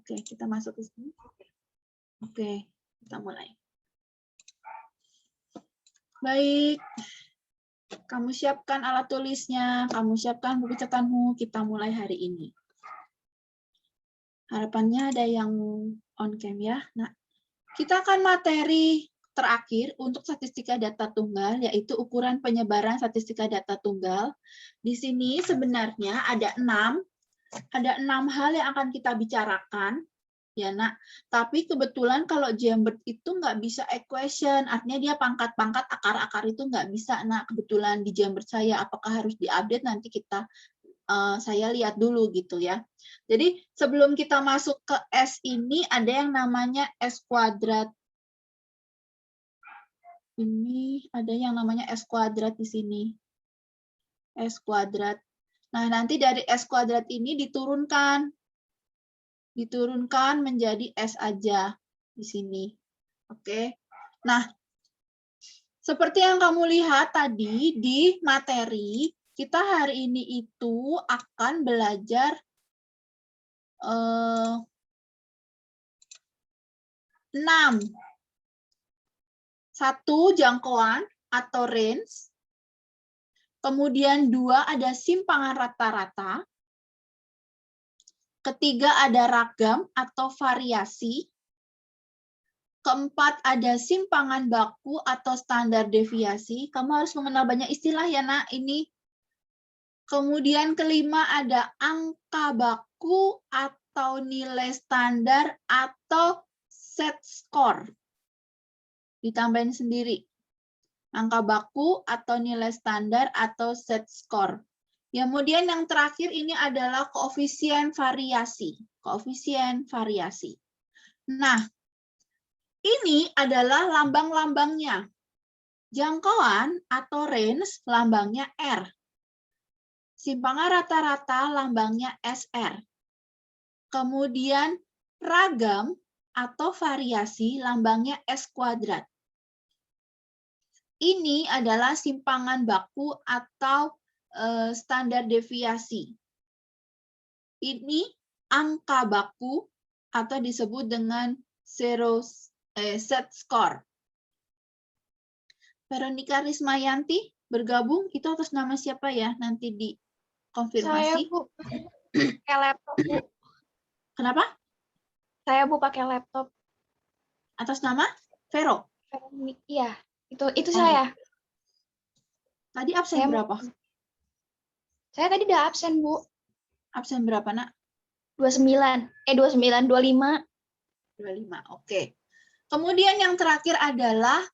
Oke, kita masuk ke sini. Oke, kita mulai. Baik, kamu siapkan alat tulisnya, kamu siapkan buku catatanmu, kita mulai hari ini. Harapannya ada yang on cam ya. Nah, kita akan materi terakhir untuk statistika data tunggal, yaitu ukuran penyebaran statistika data tunggal. Di sini sebenarnya ada 6 hal yang akan kita bicarakan. Ya, Nak. Tapi kebetulan kalau Jambert itu nggak bisa equation, artinya dia pangkat-pangkat, akar-akar itu nggak bisa, Nak. Kebetulan di Jambert saya, apakah harus diupdate nanti saya lihat dulu gitu ya. Jadi sebelum kita masuk ke S ini, ada yang namanya S kuadrat. Ini ada yang namanya S kuadrat di sini. S kuadrat. Nah, nanti dari S kuadrat ini diturunkan menjadi S aja di sini. Oke. Nah, seperti yang kamu lihat tadi di materi, kita hari ini itu akan belajar 6. 1 jangkauan atau range. Kemudian 2 ada simpangan rata-rata. Ketiga ada ragam atau variasi. Keempat ada simpangan baku atau standar deviasi. Kamu harus mengenal banyak istilah ya, Nak. Ini. Kemudian kelima ada angka baku atau nilai standar atau set score. Ditambahin sendiri. Angka baku atau nilai standar atau set score. Kemudian yang terakhir ini adalah koefisien variasi. Koefisien variasi. Nah, ini adalah lambang-lambangnya. Jangkauan atau range lambangnya R. Simpangan rata-rata lambangnya SR. Kemudian ragam atau variasi lambangnya S kuadrat. Ini adalah simpangan baku atau standar deviasi. Ini angka baku atau disebut dengan set score. Veronica Rismayanti bergabung, itu atas nama siapa ya? Nanti dikonfirmasi. Saya, Bu. Pakai laptop, Bu. Kenapa? Saya, Bu, pakai laptop. Atas nama Vero? Iya, itu saya. Tadi absen berapa? Saya tadi udah absen, Bu. Absen berapa, Nak? 29, 25. 25, oke. Kemudian yang terakhir adalah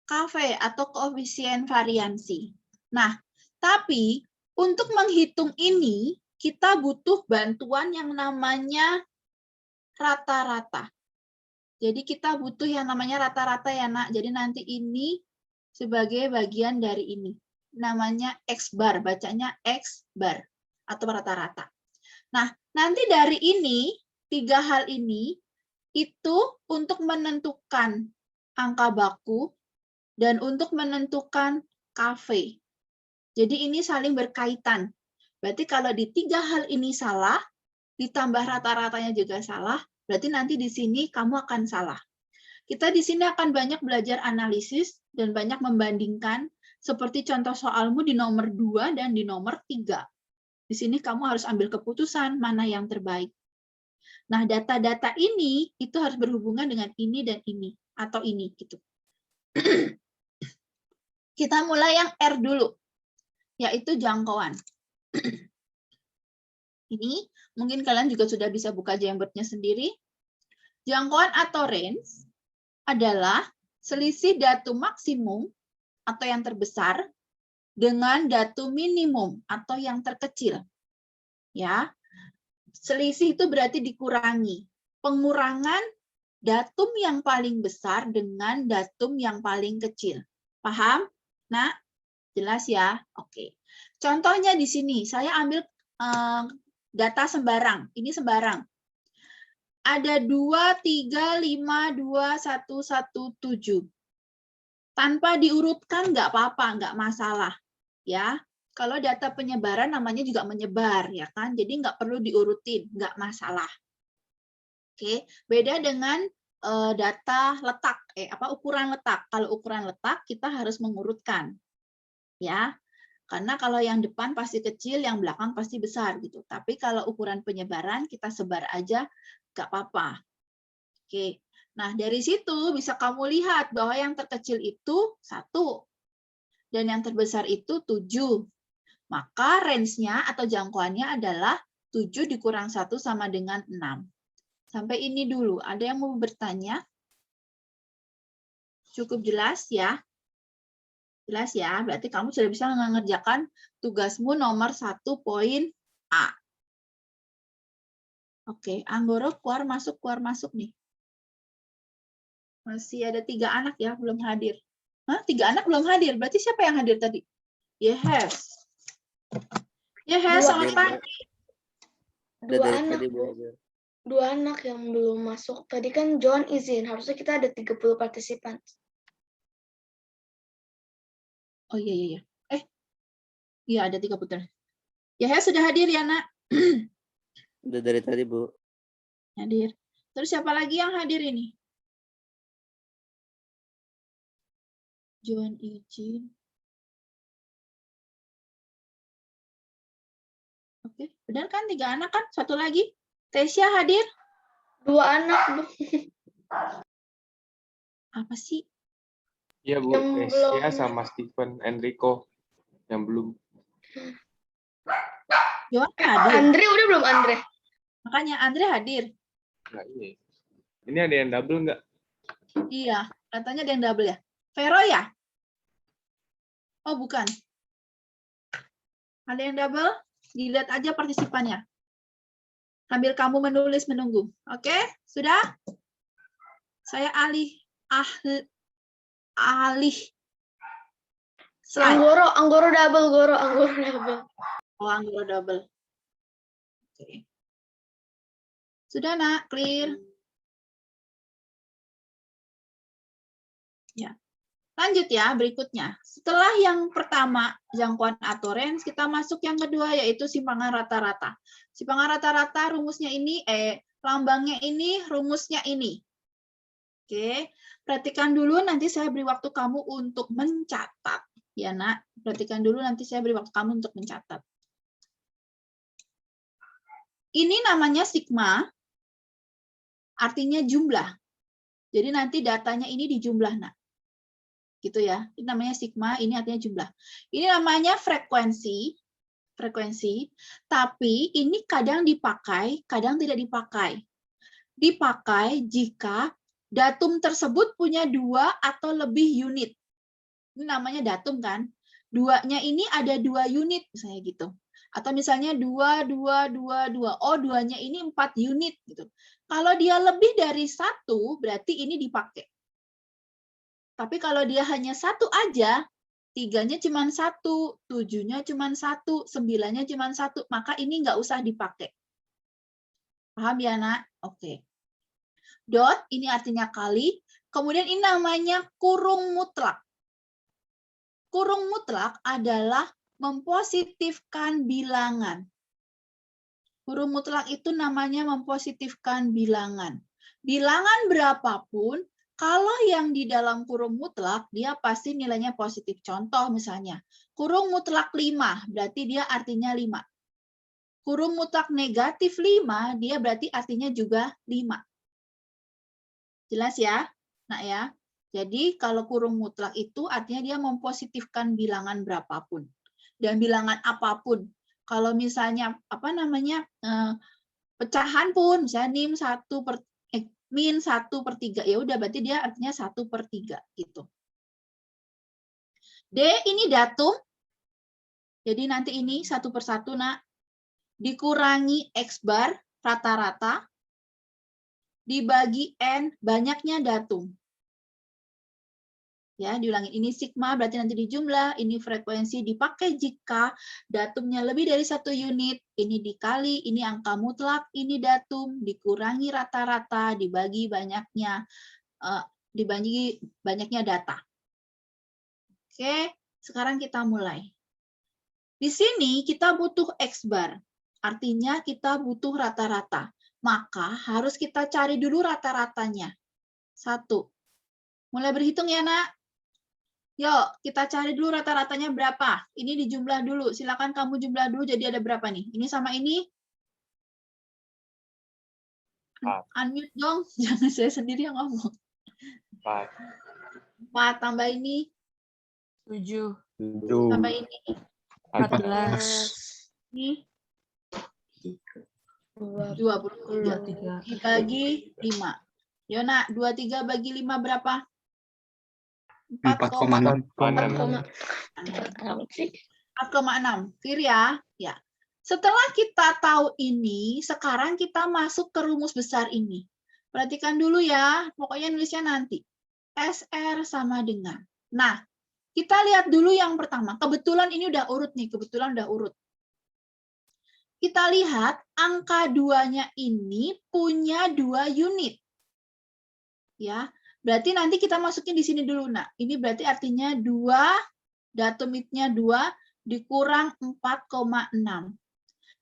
KV atau koefisien variansi. Nah, tapi untuk menghitung ini, kita butuh bantuan yang namanya rata-rata. Jadi kita butuh yang namanya rata-rata ya, Nak. Jadi nanti ini sebagai bagian dari ini. Namanya X bar, bacanya X bar atau rata-rata. Nah, nanti dari ini, 3 hal ini, itu untuk menentukan angka baku dan untuk menentukan KV. Jadi ini saling berkaitan. Berarti kalau di 3 hal ini salah, ditambah rata-ratanya juga salah, berarti nanti di sini kamu akan salah. Kita di sini akan banyak belajar analisis dan banyak membandingkan, seperti contoh soalmu di nomor 2 dan di nomor 3. Di sini kamu harus ambil keputusan mana yang terbaik. Nah, data-data ini itu harus berhubungan dengan ini dan ini, atau ini gitu. Kita mulai yang R dulu, yaitu jangkauan. Ini mungkin kalian juga sudah bisa buka Jambert-nya sendiri. Jangkauan atau range adalah selisih datum maksimum atau yang terbesar dengan datum minimum atau yang terkecil. Ya. Selisih itu berarti dikurangi. Pengurangan datum yang paling besar dengan datum yang paling kecil. Paham? Nah, jelas ya? Oke. Contohnya di sini, saya ambil data sembarang. Ini sembarang. Ada 2, 3, 5, 2, 1, 1, 7. Tanpa diurutkan nggak apa-apa, nggak masalah. Ya. Kalau data penyebaran namanya juga menyebar, ya kan? Jadi nggak perlu diurutin, nggak masalah. Oke, beda dengan data letak, ukuran letak. Kalau ukuran letak kita harus mengurutkan, ya. Karena kalau yang depan pasti kecil, yang belakang pasti besar gitu. Tapi kalau ukuran penyebaran kita sebar aja, nggak apa-apa. Oke, nah dari situ bisa kamu lihat bahwa yang terkecil itu 1 dan yang terbesar itu 7. Maka range-nya atau jangkauannya adalah 7 dikurang 1 sama dengan 6. Sampai ini dulu. Ada yang mau bertanya? Cukup jelas ya? Jelas ya? Berarti kamu sudah bisa mengerjakan tugasmu nomor 1 poin A. Oke, Anggoro keluar masuk nih. Masih ada 3 anak ya, belum hadir. Hah? 3 anak belum hadir. Berarti siapa yang hadir tadi? Yes. Yes, selamat pagi. Dua anak yang belum masuk. Tadi kan John izin, harusnya kita ada 30 partisipan. Oh iya. Iya ada 3 putra. Ya sudah hadir ya, Nak? Udah dari tadi, Bu. Hadir. Terus siapa lagi yang hadir ini? John izin. Oke, benar kan 3 anak kan? Satu lagi. Tesya hadir? 2 anak, Bu. Apa sih? Iya, Bu. Yang Tesya belum. sama Stephen Enrico yang belum. Johan hadir. Andre udah belum, Andre? Makanya Andre hadir. Nah, ini ada yang double nggak? Iya, katanya ada yang double ya. Vero ya? Oh, bukan. Ada yang double? Dilihat aja partisipannya. Sambil kamu menulis menunggu. Oke? Sudah? Saya alih slide. Anggoro double, Anggoro double. Oh, Anggoro double. Oke. Sudah, Nak? Clear? Ya. Lanjut ya, berikutnya. Setelah yang pertama, jangkauan atau range, kita masuk yang kedua, yaitu simpangan rata-rata. Simpangan rata-rata rumusnya ini, lambangnya ini, rumusnya ini. Oke, perhatikan dulu, nanti saya beri waktu kamu untuk mencatat. Ya, Nak. Perhatikan dulu, nanti saya beri waktu kamu untuk mencatat. Ini namanya sigma, artinya jumlah. Jadi nanti datanya ini dijumlah, Nak. Gitu ya. Ini namanya sigma, ini artinya jumlah. Ini namanya frekuensi, tapi ini kadang dipakai, kadang tidak dipakai. Dipakai jika datum tersebut punya 2 atau lebih unit. Ini namanya datum kan? 2-nya ini ada 2 unit, misalnya gitu. Atau misalnya 2, 2, 2, 2. Oh, 2-nya ini 4 unit. Gitu. Kalau dia lebih dari 1, berarti ini dipakai. Tapi kalau dia hanya 1 aja, 3-nya cuma 1, 7-nya cuma 1, 9-nya cuma 1, maka ini nggak usah dipakai. Paham ya, Nak? Oke. Dot, ini artinya kali. Kemudian ini namanya kurung mutlak. Kurung mutlak adalah mempositifkan bilangan. Kurung mutlak itu namanya mempositifkan bilangan. Bilangan berapapun, kalau yang di dalam kurung mutlak, dia pasti nilainya positif. Contoh misalnya, kurung mutlak 5, berarti dia artinya 5. Kurung mutlak negatif 5, dia berarti artinya juga 5. Jelas ya? Nah ya. Jadi kalau kurung mutlak itu artinya dia mempositifkan bilangan berapapun. Dan bilangan apapun. Kalau misalnya, pecahan pun, misalnya min 1/3, ya udah berarti dia artinya 1/3 gitu. D ini datum. Jadi nanti ini 1/1, Nak. Dikurangi X bar rata-rata dibagi N banyaknya datum. Ya, diulangi. Ini sigma berarti nanti dijumlah, ini frekuensi dipakai jika datumnya lebih dari 1 unit, ini dikali, ini angka mutlak, ini datum, dikurangi rata-rata, dibagi banyaknya data. Oke, sekarang kita mulai. Di sini kita butuh X bar, artinya kita butuh rata-rata. maka harus kita cari dulu rata-ratanya. 1. Mulai berhitung ya, Nak. Yuk, kita cari dulu rata-ratanya berapa. Ini dijumlah dulu. Silakan kamu jumlah dulu jadi ada berapa nih? Ini sama ini. Unmute dong. Jangan saya sendiri yang ngomong. 4. 4 tambah ini. 7, Tambah ini. 14, Ini 23. 23. Dibagi 5. Yona, 23 bagi 5 berapa? 4,6. 4,6. Clear ya? Ya. Setelah kita tahu ini, sekarang kita masuk ke rumus besar ini. Perhatikan dulu ya, pokoknya nulisnya nanti. SR sama dengan. Nah, kita lihat dulu yang pertama. Kebetulan ini udah urut nih, kebetulan udah urut. Kita lihat angka 2-nya ini punya 2 unit. Ya, berarti nanti kita masukin di sini dulu. Nah, ini berarti artinya 2, datumnya 2 dikurang 4,6.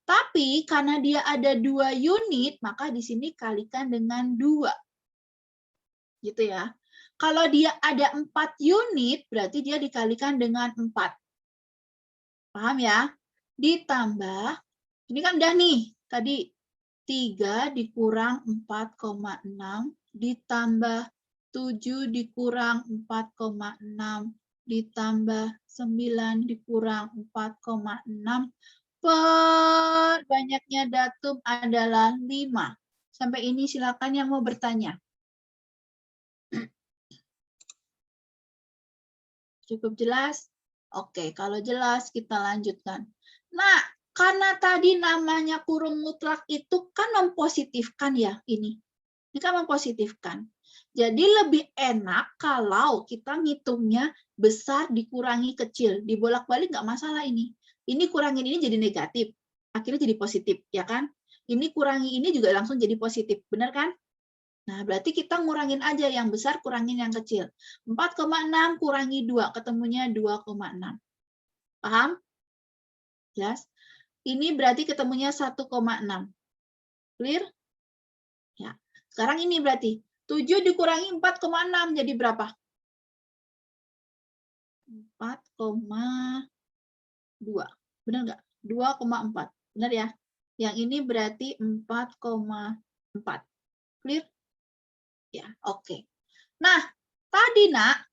Tapi karena dia ada 2 unit, maka di sini kalikan dengan 2. Gitu ya. Kalau dia ada 4 unit, berarti dia dikalikan dengan 4. Paham ya? Ditambah, ini kan udah nih, tadi 3 dikurang 4,6, ditambah 7 dikurang 4,6, ditambah 9 dikurang 4,6, per banyaknya datum adalah 5. Sampai ini silakan yang mau bertanya. Cukup jelas? Oke, kalau jelas kita lanjutkan. Nah, karena tadi namanya kurung mutlak itu kan mempositifkan ya ini. Ini kan mempositifkan. Jadi lebih enak kalau kita ngitungnya besar dikurangi kecil. Dibolak-balik nggak masalah ini. Ini kurangin ini jadi negatif. Akhirnya jadi positif, ya kan? Ini kurangi ini juga langsung jadi positif. Benar kan? Nah, berarti kita ngurangin aja yang besar, kurangin yang kecil. 4,6 kurangi 2, ketemunya 2,6. Paham? Jelas? Ini berarti ketemunya 1,6. Clear? Ya. Sekarang ini berarti 7 dikurangi 4,6 jadi berapa? 4,2. Benar nggak? 2,4. Benar ya? Yang ini berarti 4,4. Clear? Ya, oke. Nah, tadi Nak,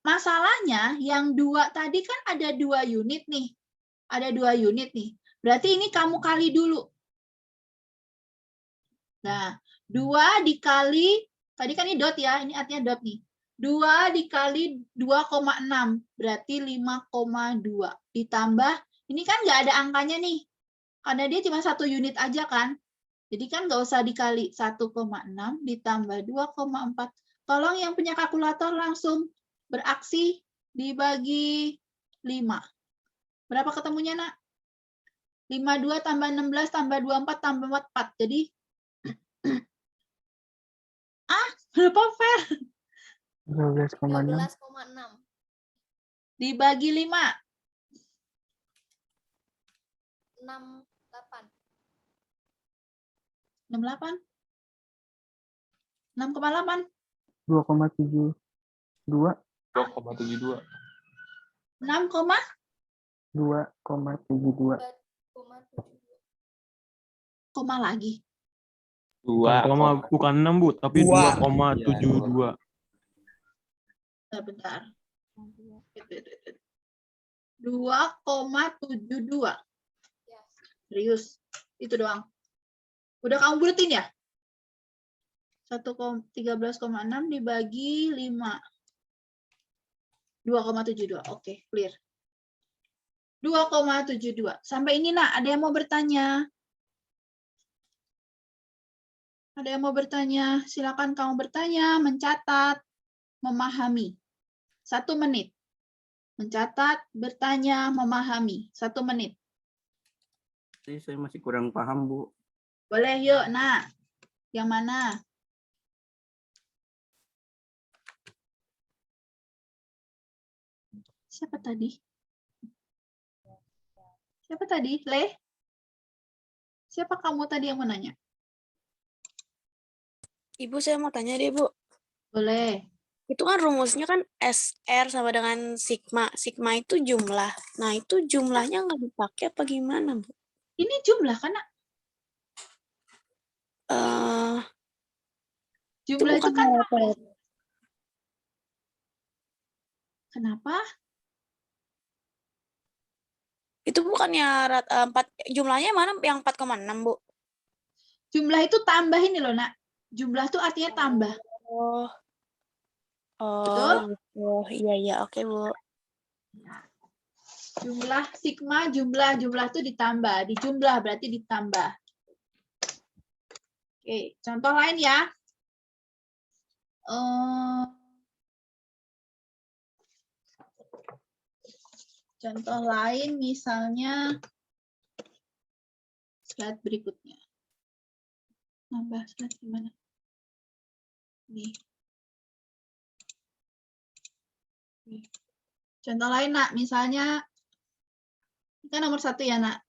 masalahnya yang 2 tadi kan ada 2 unit nih. Ada 2 unit nih. Berarti ini kamu kali dulu. Nah, 2 dikali, tadi kan ini dot ya, ini artinya dot nih. 2 dikali 2,6, berarti 5,2. Ditambah, ini kan nggak ada angkanya nih. Karena dia cuma 1 unit aja kan. Jadi kan nggak usah dikali 1,6 ditambah 2,4. Tolong yang punya kalkulator langsung beraksi dibagi 5. Berapa ketemunya, Nak? 52 tambah 16 tambah 24 tambah 4. Jadi, berapa fair? 12,6. 12,6. Dibagi 5. 68. 68? 6,8? 2,72. 2,72. 6, 2,72. 2,72. koma lagi. 2, Bukan 6, Bu, tapi 2,72. Bentar. 2,72. Ya. Serius. Itu doang. Udah kamu bulatin ya? 13,6 dibagi 5. 2,72. Oke, clear. 2,72. Sampai ini, Nak, ada yang mau bertanya? Ada yang mau bertanya? Silakan kamu bertanya, mencatat, memahami. 1 menit. Mencatat, bertanya, memahami. 1 menit. Saya masih kurang paham, Bu. Boleh, yuk, Nak. Yang mana? Siapa tadi? Siapa tadi? Le? Siapa kamu tadi yang mau nanya? Ibu, saya mau tanya deh, Bu. Boleh. Itu kan rumusnya kan SR sama dengan sigma. Sigma itu jumlah. Nah, itu jumlahnya nggak dipakai apa gimana, Bu? Ini jumlah kan, Nak? Jumlah itu bukan kan rata-rata. kenapa? Itu bukannya jumlahnya mana yang 4,6, Bu? Jumlah itu tambah ini loh, Nak. Jumlah itu artinya tambah. Oh. Betul? Oh, iya, oke, Bu. Jumlah sigma, jumlah itu ditambah. Di jumlah berarti ditambah. Oke, contoh lain ya. Contoh lain misalnya slide berikutnya. Nambah slide gimana? Nih. Contoh lain, Nak. Misalnya, ini kan nomor 1 ya, Nak.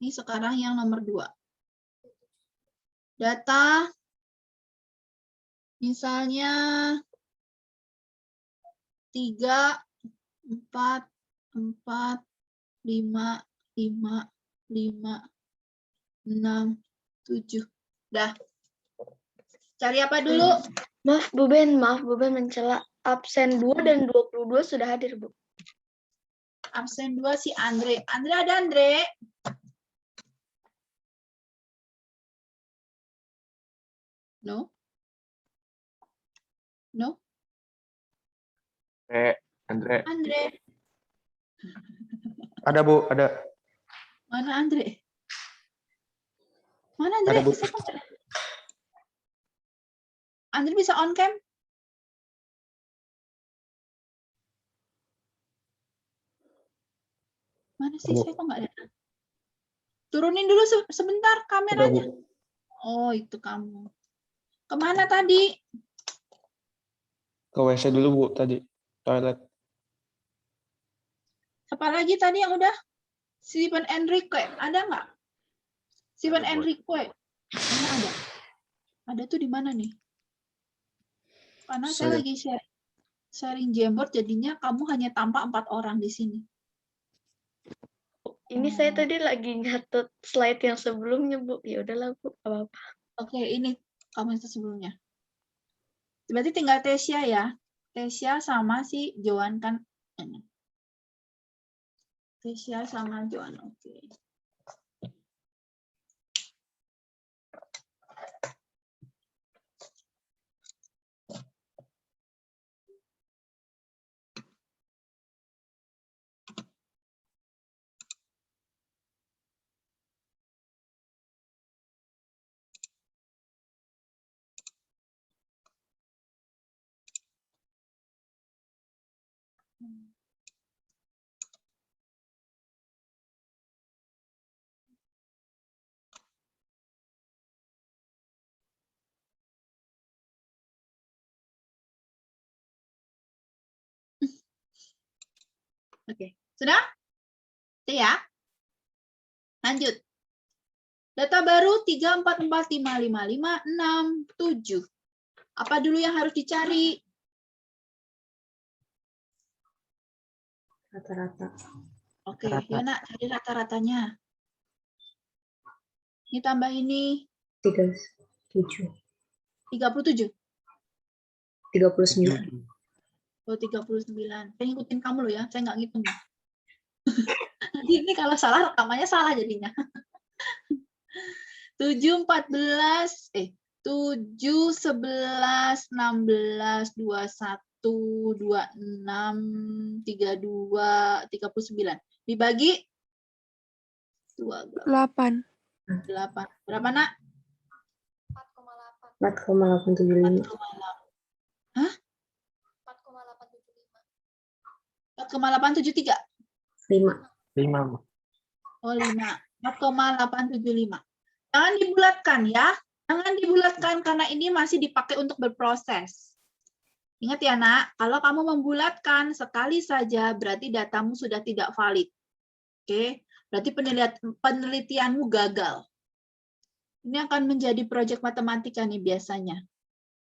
Ini sekarang yang nomor 2. Data, misalnya 3, 4, 4, 5, 5, 5, 6, 7. Dah. Cari apa dulu? Maaf Bu Ben mencela. Absen 2 dan 22 sudah hadir, Bu. Absen 2 si Andre. Andre ada, Andre? No? No? Andre. Andre. Ada, Bu, ada. Mana Andre? Mana Andre? Ada, Bu. Saya kok nggak ada. Andre bisa on cam? Mana sih? Bu. Saya kok nggak ada. Turunin dulu sebentar kameranya. Ada, Bu. Oh, itu kamu. Kemana tadi? Ke WC dulu, Bu, tadi. Toilet. Apa lagi tadi yang udah? Steven Enrique. Ada nggak? Steven Ada, Bu. Enrique. Mana ada? Ada tuh di mana nih? Karena saya lagi sharing Jamboard, jadinya kamu hanya tampak 4 orang di sini. Ini saya tadi lagi nyatet slide yang sebelumnya, Bu. Ya udahlah, Bu. Apa-apa. Oke, ini kamu itu sebelumnya. Berarti tinggal Tesya ya. Tesya sama si Joan kan. Tesya sama Joan, oke. Oke, sudah? Oke ya. Lanjut. Data baru 3, 4, 4, 5, 5, 5, 6, 7. Apa dulu yang harus dicari? Rata-rata. Oke, Rata-rata. Yona, cari rata-ratanya. Ini tambah ini 37. 37. 39. Oh, 39. Saya ngikutin kamu loh ya, saya nggak ngitung. Nanti ini kalau salah, rekamannya salah jadinya. 7, 14, 7, 11, 16, 21, 26, 32, 39. Dibagi 2, 8. 8. Berapa, Nak? 4,875. 4,8. Hah? 4,873. 5. 5, Bu. Oh, 5. 4,875. Jangan dibulatkan ya. Jangan dibulatkan karena ini masih dipakai untuk berproses. Ingat ya, Nak, kalau kamu membulatkan sekali saja berarti datamu sudah tidak valid. Oke, berarti penelitianmu gagal. Ini akan menjadi proyek matematika nih biasanya.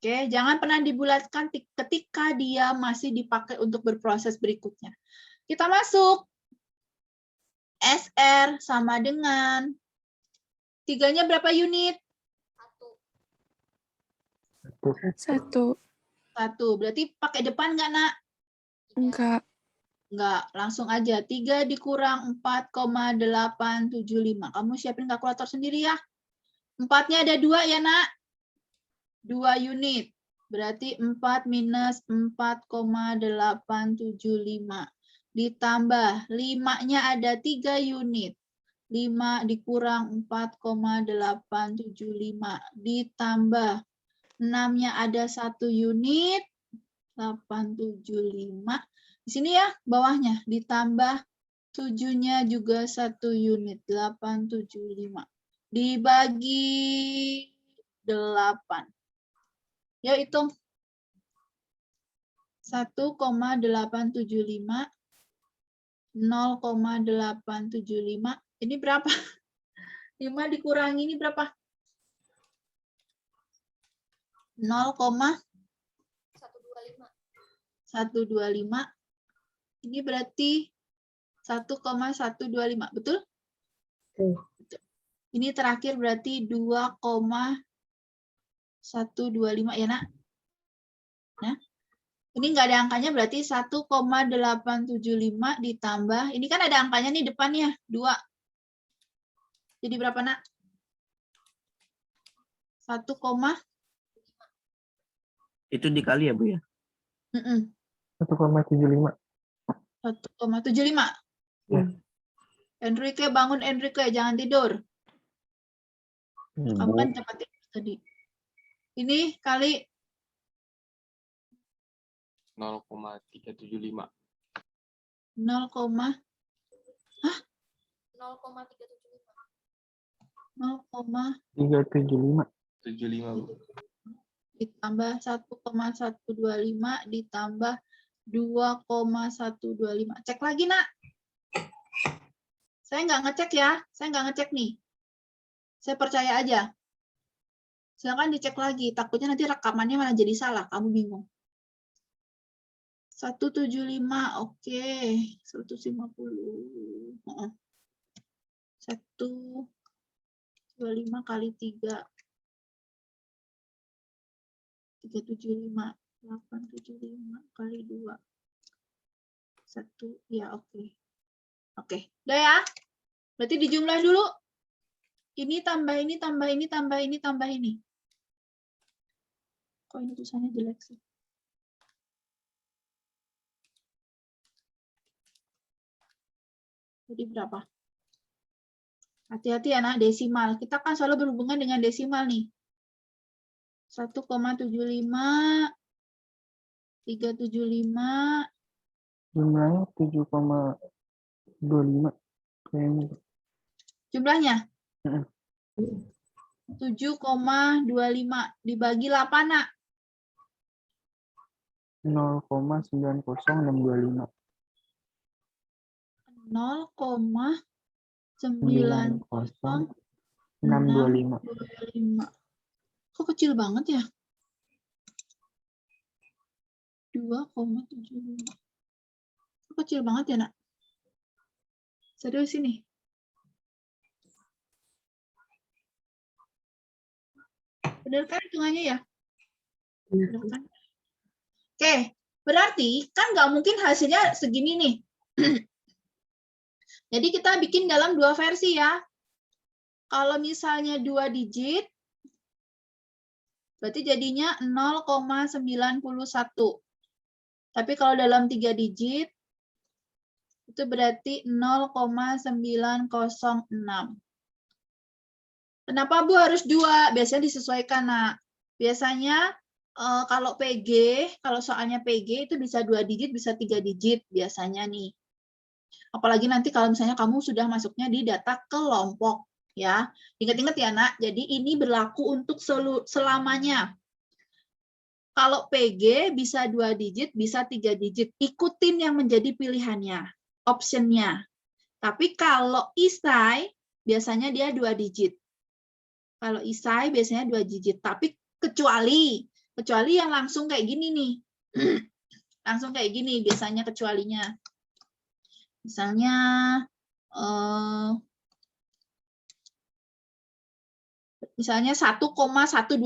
Oke, jangan pernah dibulatkan ketika dia masih dipakai untuk berproses berikutnya. Kita masuk. SR sama dengan 3-nya berapa unit? 1. 1. Berarti pakai depan nggak, Nak? Enggak. Enggak, langsung aja. 3 dikurang 4,875. Kamu siapin kalkulator sendiri ya. 4-nya ada 2 ya, Nak? 2 unit. Berarti 4 minus 4,875. Ditambah 5-nya ada 3 unit. 5 dikurang 4,875. Ditambah 6-nya ada 1 unit. 875. Di sini ya, bawahnya. Ditambah 7-nya juga 1 unit. 875. Dibagi 8. Yuk hitung. 1,875. 0,875. Ini berapa? 5 dikurangi ini berapa? 0,125. Ini berarti 1,125. Betul? Betul. Ini terakhir berarti 2,125 ya, Nak? Nah, ini nggak ada angkanya berarti 1,875 ditambah. Ini kan ada angkanya nih depannya, 2. Jadi berapa, Nak? 1, Itu dikali ya, Bu ya? 1,75. 1,75. Ya. Enrique, bangun Enrique, jangan tidur. Kamu kan cepat tidur tadi. Ini kali 0,375. 0,375 75, Bu. ditambah 1,125 ditambah 2,125. Cek lagi, Nak. Saya nggak ngecek ya. Saya nggak ngecek nih. Saya percaya aja. Silakan dicek lagi. Takutnya nanti rekamannya malah jadi salah. Kamu bingung. 175. Oke. 150. 125 kali 3. 375. 875 kali 2. 1. Ya, oke. Oke. Udah ya? Berarti dijumlah dulu. Ini tambah ini, tambah ini, tambah ini, tambah ini. Kok ini tulisannya jelek sih? Jadi berapa? Hati-hati ya, Nak, desimal. Kita kan selalu berhubungan dengan desimal nih. 1,75, 375, Jumlahnya 7,25 kayaknya. jumlahnya? Mm-mm. 7,25 dibagi 8, Nak. 0,90625. 0,90625. Kok kecil banget ya? 2,75. Kok kecil banget ya, Nak? Serius ini. Benar kan hitungannya ya? Benar kan? Oke, berarti kan nggak mungkin hasilnya segini nih. Jadi kita bikin dalam 2 versi ya. Kalau misalnya 2 digit, berarti jadinya 0,91. Tapi kalau dalam 3 digit, itu berarti 0,906. Kenapa, Bu, harus 2? Biasanya disesuaikan, Nak. Biasanya kalau PG, kalau soalnya PG itu bisa 2 digit, bisa 3 digit biasanya nih. Apalagi nanti kalau misalnya kamu sudah masuknya di data kelompok. Ya, ingat-ingat ya, Nak. Jadi ini berlaku untuk selamanya. Kalau PG bisa 2 digit, bisa 3 digit. Ikutin yang menjadi pilihannya, optionnya. Tapi kalau isai, biasanya dia 2 digit. Kalau isai biasanya 2 digit. Tapi kecuali yang langsung kayak gini nih. Langsung kayak gini biasanya kecualinya. Misalnya misalnya 1,125.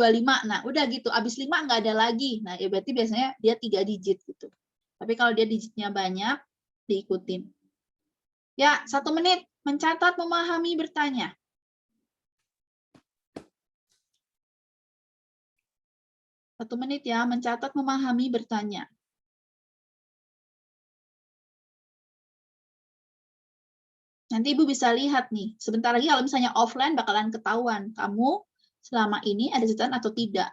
Nah, udah gitu. Habis 5 nggak ada lagi. Nah, ya berarti biasanya dia 3 digit gitu. Tapi kalau dia digitnya banyak, diikutin. Ya, 1 menit. Mencatat, memahami, bertanya. Satu menit ya, mencatat, memahami, bertanya. Nanti Ibu bisa lihat nih, sebentar lagi kalau misalnya offline bakalan ketahuan kamu selama ini ada catatan atau tidak.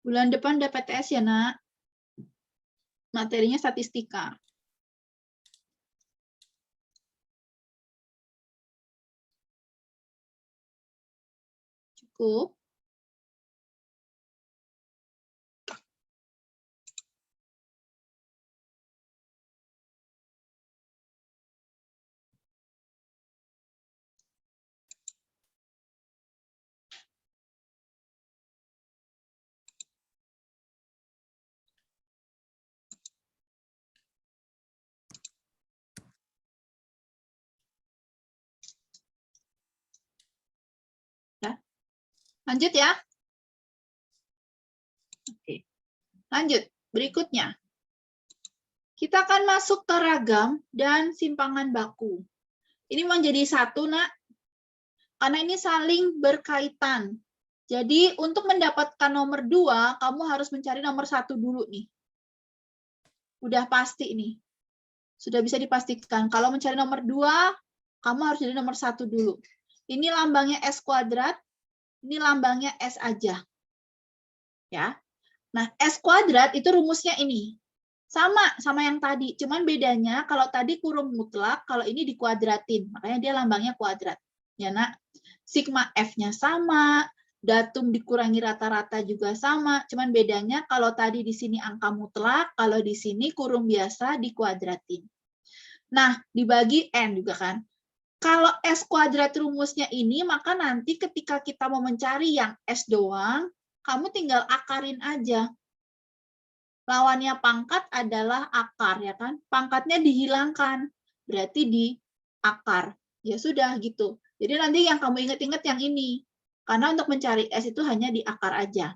Bulan depan ada PTS ya, Nak. Materinya statistika. Cukup. Ya. Lanjut ya. Oke. Lanjut. Berikutnya. Kita akan masuk ke ragam dan simpangan baku. Ini mau jadi satu, Nak. Karena ini saling berkaitan. Jadi untuk mendapatkan nomor 2, kamu harus mencari nomor 1 dulu nih. Udah pasti nih. Sudah bisa dipastikan. Kalau mencari nomor 2, kamu harus jadi nomor 1 dulu. Ini lambangnya S kuadrat, ini lambangnya S aja. Ya. Nah, S kuadrat itu rumusnya ini. Sama yang tadi, cuman bedanya kalau tadi kurung mutlak, kalau ini dikuadratin. Makanya dia lambangnya kuadrat. Ya, Nak. Sigma F-nya sama, datum dikurangi rata-rata juga sama, cuman bedanya kalau tadi di sini angka mutlak, kalau di sini kurung biasa dikuadratin. Nah, dibagi N juga kan. Kalau S kuadrat rumusnya ini, maka nanti ketika kita mau mencari yang S doang, kamu tinggal akarin aja. Lawannya pangkat adalah akar, ya kan? Pangkatnya dihilangkan, berarti di akar. Ya sudah, gitu. Jadi nanti yang kamu ingat-ingat yang ini. Karena untuk mencari S itu hanya di akar aja.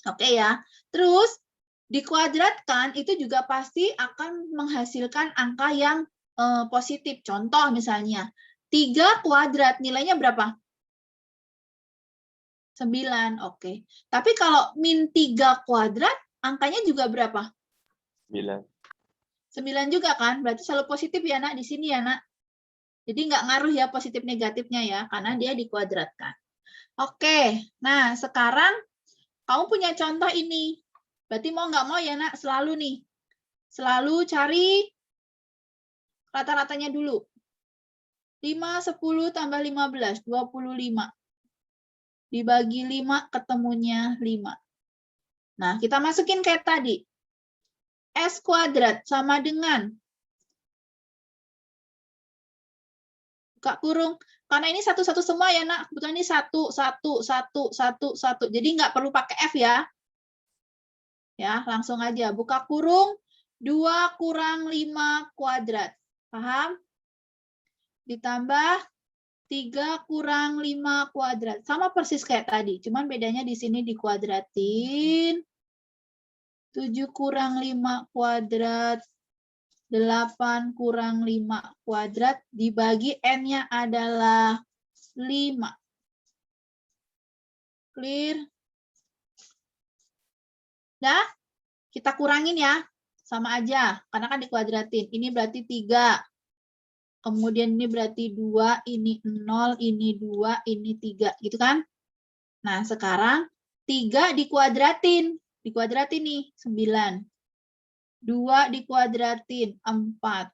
Oke ya. Terus, dikuadratkan itu juga pasti akan menghasilkan angka yang positif. Contoh misalnya, 3 kuadrat nilainya berapa? 9, oke. Tapi kalau min 3 kuadrat, angkanya juga berapa? 9. 9 juga kan? Berarti selalu positif ya, Nak, di sini ya, Nak. Jadi nggak ngaruh ya positif negatifnya ya, karena dia dikuadratkan. Oke, nah sekarang kamu punya contoh ini. Berarti mau nggak mau ya, Nak, selalu nih. Selalu cari rata-ratanya dulu. 5, 10 tambah 15, 25. Dibagi 5, ketemunya 5. Nah, kita masukin kayak tadi. S kuadrat sama dengan buka kurung. Karena ini satu-satu semua ya, Nak. Kebetulan ini 1, 1, 1, 1, 1. Jadi nggak perlu pakai F ya. Ya, langsung aja. Buka kurung, 2 kurang 5 kuadrat. Paham? Ditambah 3 kurang 5 kuadrat. Sama persis kayak tadi. Cuman bedanya di sini dikuadratin. 7 kurang 5 kuadrat. 8 kurang 5 kuadrat dibagi N-nya adalah 5. Clear? Dah? Kita kurangin ya. Sama aja, karena kan dikuadratin. Ini berarti 3. Kemudian ini berarti 2, ini 0, ini 2, ini 3. Gitu kan? Nah, sekarang 3 dikuadratin. Dikuadratin nih, 9. 2 dikuadratin 4,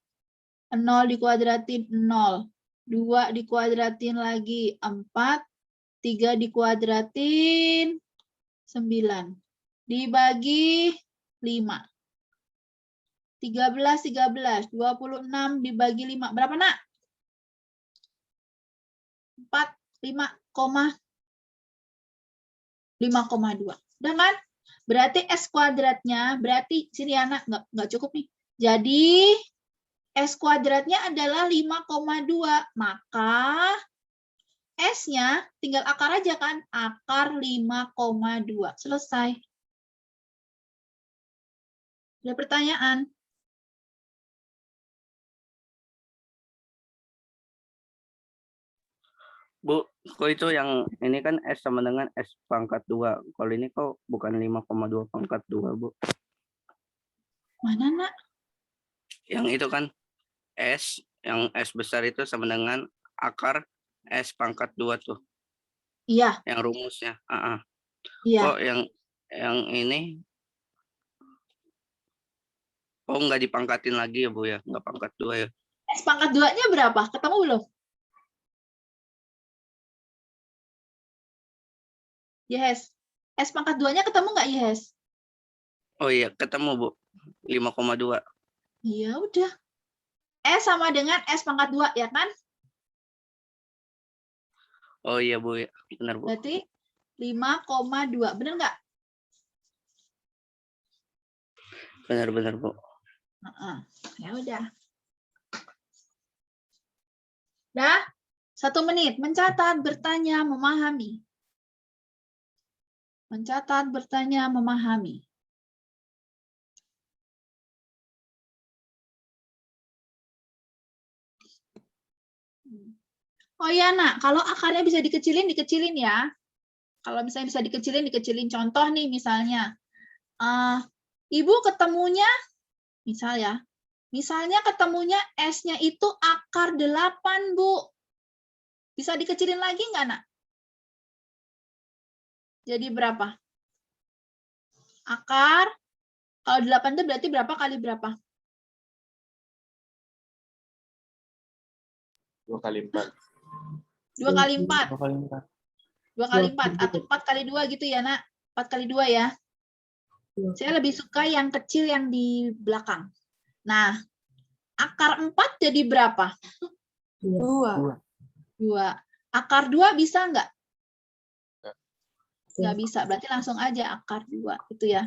0 dikuadratin 0, 2 dikuadratin lagi 4, 3 dikuadratin 9, dibagi 5. 13, 26 dibagi 5. Berapa, Nak? 5,2. Udah kan? Berarti S kuadratnya, berarti sini anak nggak cukup nih. Jadi S kuadratnya adalah 5,2. Maka S-nya tinggal akar aja kan? Akar 5,2. Selesai. Ada pertanyaan? Bu, kok itu yang ini kan S sama dengan S pangkat 2. Kalau ini kok bukan 5,2 pangkat 2, Bu. Mana, Nak? Yang itu kan S, yang S besar itu sama dengan akar S pangkat 2 tuh, Iya, yang rumusnya. iya. Kok yang ini nggak dipangkatin lagi ya, Bu ya? Nggak pangkat 2 ya? S pangkat 2-nya berapa? Ketemu belum? Yes. S pangkat 2-nya ketemu nggak, Yes? Oh iya, ketemu, Bu. 5,2. Ya udah. S sama dengan S pangkat 2, ya kan? Oh iya, Bu ya. Benar, Bu. Berarti 5,2. Benar nggak? Benar, Bu. Ya udah. Dah? 1 menit. Mencatat, bertanya, memahami. Mencatat, bertanya, memahami. Oh iya, Nak. Kalau akarnya bisa dikecilin ya. Kalau misalnya bisa dikecilin. Contoh nih misalnya. Ibu ketemunya, misalnya ketemunya S-nya itu akar 8, Bu. Bisa dikecilin lagi nggak, Nak? Jadi berapa? Akar, kalau 8 itu berarti berapa kali berapa? 2 kali 4. 2 kali 4. 2 kali 4. 2 kali 4 atau 4 kali 2 gitu ya, Nak? 4 kali 2 ya. Saya lebih suka yang kecil yang di belakang. Nah, akar 4 jadi berapa? 2. 2. Akar 2 bisa nggak? Nggak bisa, berarti langsung aja akar 2 itu ya.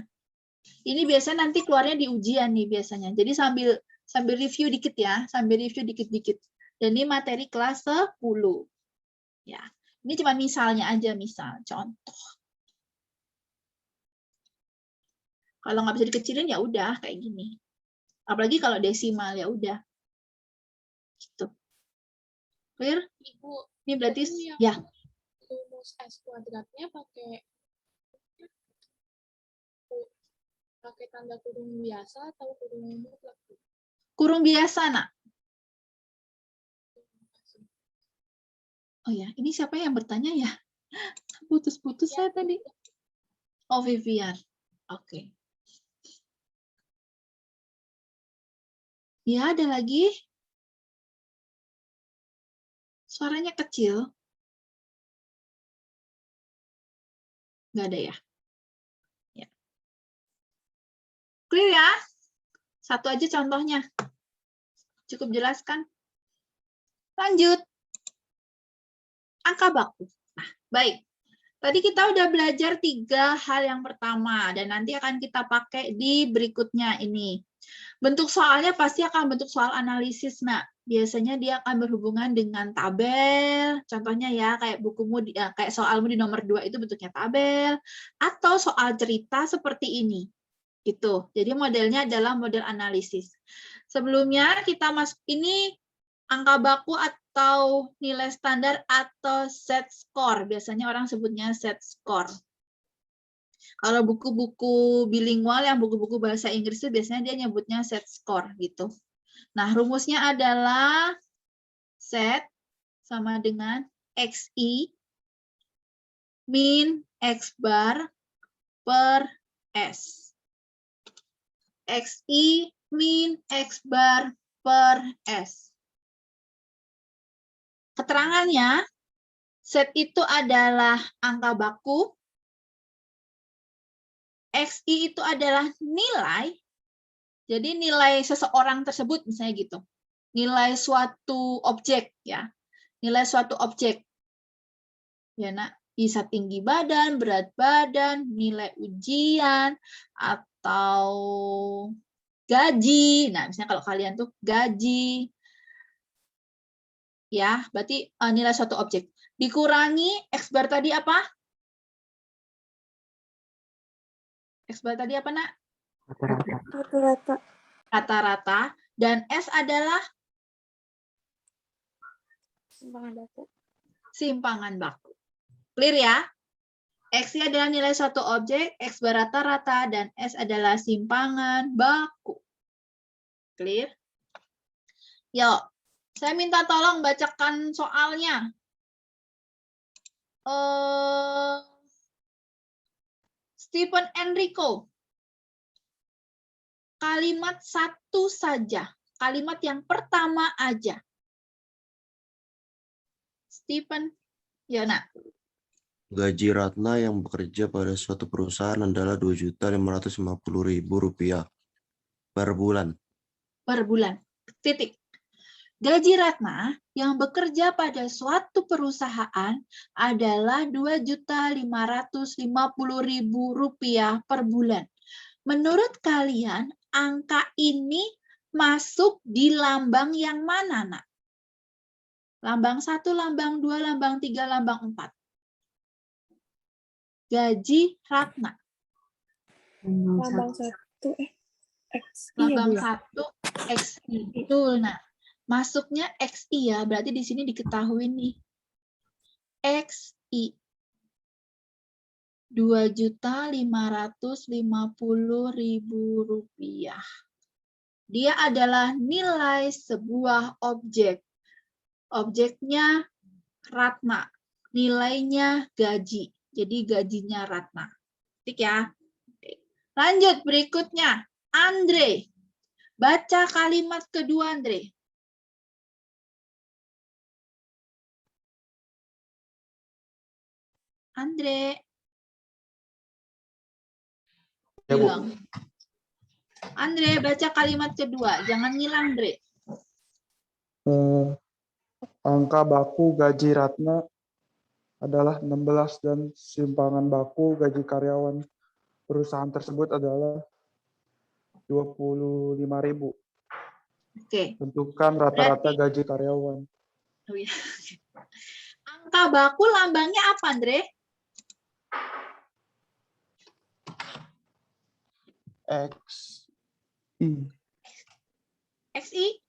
Ini biasanya nanti keluarnya di ujian nih biasanya. Jadi sambil review dikit ya, sambil review dikit-dikit. Dan ini materi kelas 10. Ya. Ini cuma misalnya aja, contoh. Kalau nggak bisa dikecilin ya udah kayak gini. Apalagi kalau desimal ya udah. Gitu. Clear? Ibu, Ini berarti yang ya. rumus S kuadratnya pakai tanda kurung biasa atau kurung mutlak? Kurung biasa, Nak. Oh ya, ini siapa yang bertanya ya? Putus-putus saya tadi. Oh, Vivian. Oke. Ya, ada lagi. Suaranya kecil. Nggak ada ya? Ya. Clear ya? Satu aja contohnya. Cukup jelaskan. Lanjut. Angka baku. Nah, baik. Tadi kita udah belajar 3 hal yang pertama. Dan nanti akan kita pakai di berikutnya ini. Bentuk soalnya pasti akan bentuk soal analisis, Nak. Biasanya dia akan berhubungan dengan tabel. Contohnya ya, kayak bukumu, kayak soalmu di nomor 2 itu bentuknya tabel. Atau soal cerita seperti ini. Gitu. Jadi modelnya adalah model analisis. Sebelumnya kita ini angka baku atau nilai standar atau set score. Biasanya orang sebutnya set score. Kalau buku-buku bilingual yang buku-buku bahasa Inggris itu biasanya dia nyebutnya set score gitu. Nah, rumusnya adalah set sama dengan XI min X bar per S. XI min X bar per S. Keterangannya, set itu adalah angka baku, XI itu adalah nilai Jadi nilai seseorang tersebut misalnya gitu. Nilai suatu objek ya. Nilai suatu objek. Ya, Nak. Bisa tinggi badan, berat badan, nilai ujian atau gaji. Nah, misalnya kalau kalian tuh gaji. Ya, berarti nilai suatu objek. Dikurangi X bar tadi apa? X bar tadi apa, Nak? Rata-rata. Rata-rata. Dan S adalah Simpangan baku. simpangan baku. Clear ya? X adalah nilai suatu objek, X bar rata-rata, dan S adalah simpangan baku. Clear? Yuk, saya minta tolong bacakan soalnya. Stephen Enrico. Kalimat satu saja. Kalimat yang pertama aja. Stephen, ya nak. Gaji Ratna yang bekerja pada suatu perusahaan adalah Rp2.550.000 per bulan. Per bulan. Titik. Gaji Ratna yang bekerja pada suatu perusahaan adalah Rp2.550.000 per bulan. Menurut kalian, angka ini masuk di lambang yang mana, Nak? Lambang 1, lambang 2, lambang 3, lambang 4. Gaji Ratna. Lambang 1 X. Lambang 1 XI. Betul, nah. Masuknya XI ya, berarti di sini diketahui nih. XI. Rp2.550.000. Dia adalah nilai sebuah objek. Objeknya Ratna. Nilainya gaji. Jadi gajinya Ratna. Titik ya. Oke. Lanjut berikutnya. Andre. Baca kalimat kedua, Andre. Andre. Ya, Bu. Hilang. Andre, baca kalimat kedua. Jangan ngilang, Andre. Angka baku gaji Ratna adalah 16 dan simpangan baku gaji karyawan perusahaan tersebut adalah 25.000. Oke. Tentukan rata-rata gaji karyawan. Oh, ya. Angka baku lambangnya apa, Andre? XI. XI?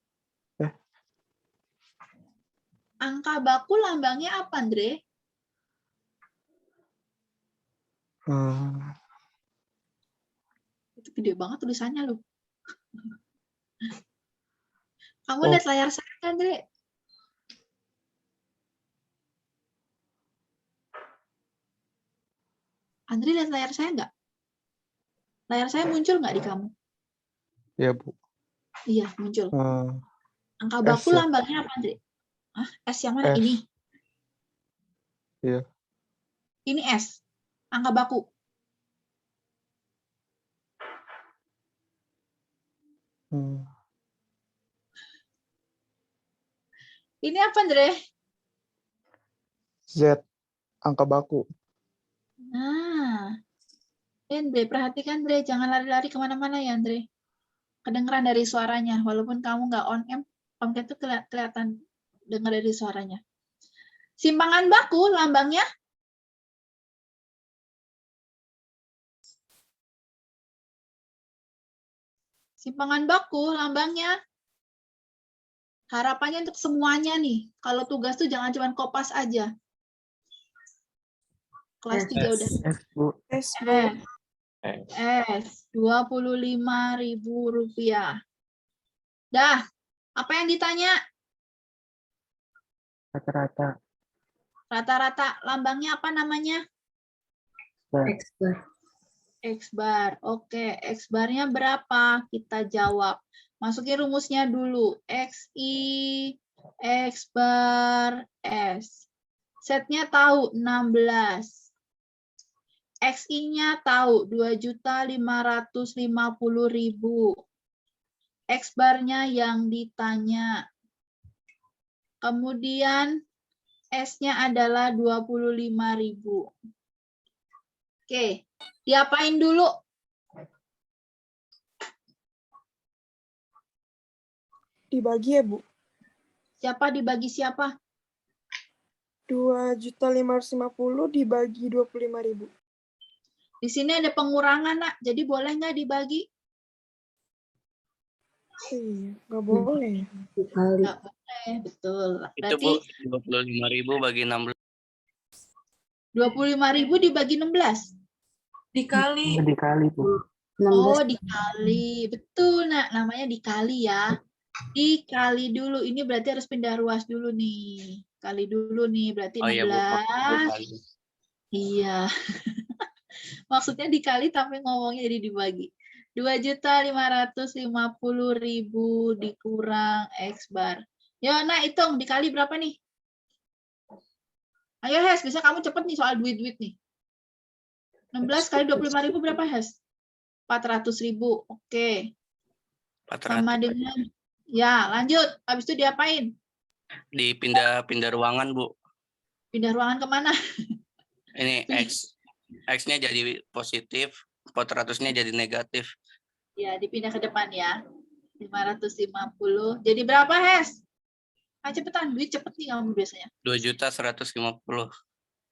Angka baku lambangnya apa, Andre? Itu gede banget tulisannya, loh. Kamu lihat layar saya, Andre? Andre lihat layar saya nggak? Layar saya muncul nggak di kamu? Ya, Bu. Iya, muncul. Angka S baku ya. lambangnya apa, Andre? Hah? S yang mana? S. Ini? Iya. Ini S. Angka baku. Ini apa, Andre? Z. Angka baku. Nah. Andre, perhatikan, Andre. Jangan lari-lari kemana-mana ya, Andre. Kedengeran dari suaranya. Walaupun kamu nggak on cam, itu kelihatan dengar dari suaranya. Simpangan baku lambangnya? Simpangan baku lambangnya? Harapannya untuk semuanya nih. Kalau tugas tuh jangan cuma kopas aja. Kelas 3 udah. S, Bu. S. S. Rp25.000. Dah. Apa yang ditanya? Rata-rata. Rata-rata lambangnya apa namanya? X bar. X bar. Oke, X barnya berapa? Kita jawab. Masukin rumusnya dulu. XI, X bar, S. Setnya tahu 16. XI-nya tahu 2.550.000. X-bar-nya yang ditanya. Kemudian S-nya adalah 25.000. Oke, diapain dulu? Dibagi ya, Bu. Siapa dibagi siapa? 2.550.000 dibagi 25.000. Di sini ada pengurangan, Nak. Jadi boleh nggak dibagi? Iya, nggak boleh. Nggak boleh, betul. Itu Berarti Bu, 25.000 bagi 16. 25.000 dibagi 16. Dikali. Dikali tuh. Oh, dikali. Betul, Nak. Namanya dikali ya. Dikali dulu. Ini berarti harus pindah ruas dulu nih. Kali dulu nih. Berarti Oh iya Bu, 16. Iya. Maksudnya dikali tapi ngomongnya jadi dibagi. 2.550.000 dikurang X-bar. Ya, nah hitung dikali berapa nih? Ayo Hes, bisa kamu cepet nih soal duit-duit nih. 16 kali 25.000 berapa Hes? 400.000. Oke. 400. Sama dengan, ya lanjut. Habis itu diapain? Dipindah ruangan Bu. Pindah ruangan kemana? Ini X-nya jadi positif, 400-nya jadi negatif. Ya, dipindah ke depan ya. 550. Jadi berapa, Hes? Ayo cepetan, duit cepet nih kamu biasanya. 2.150.000.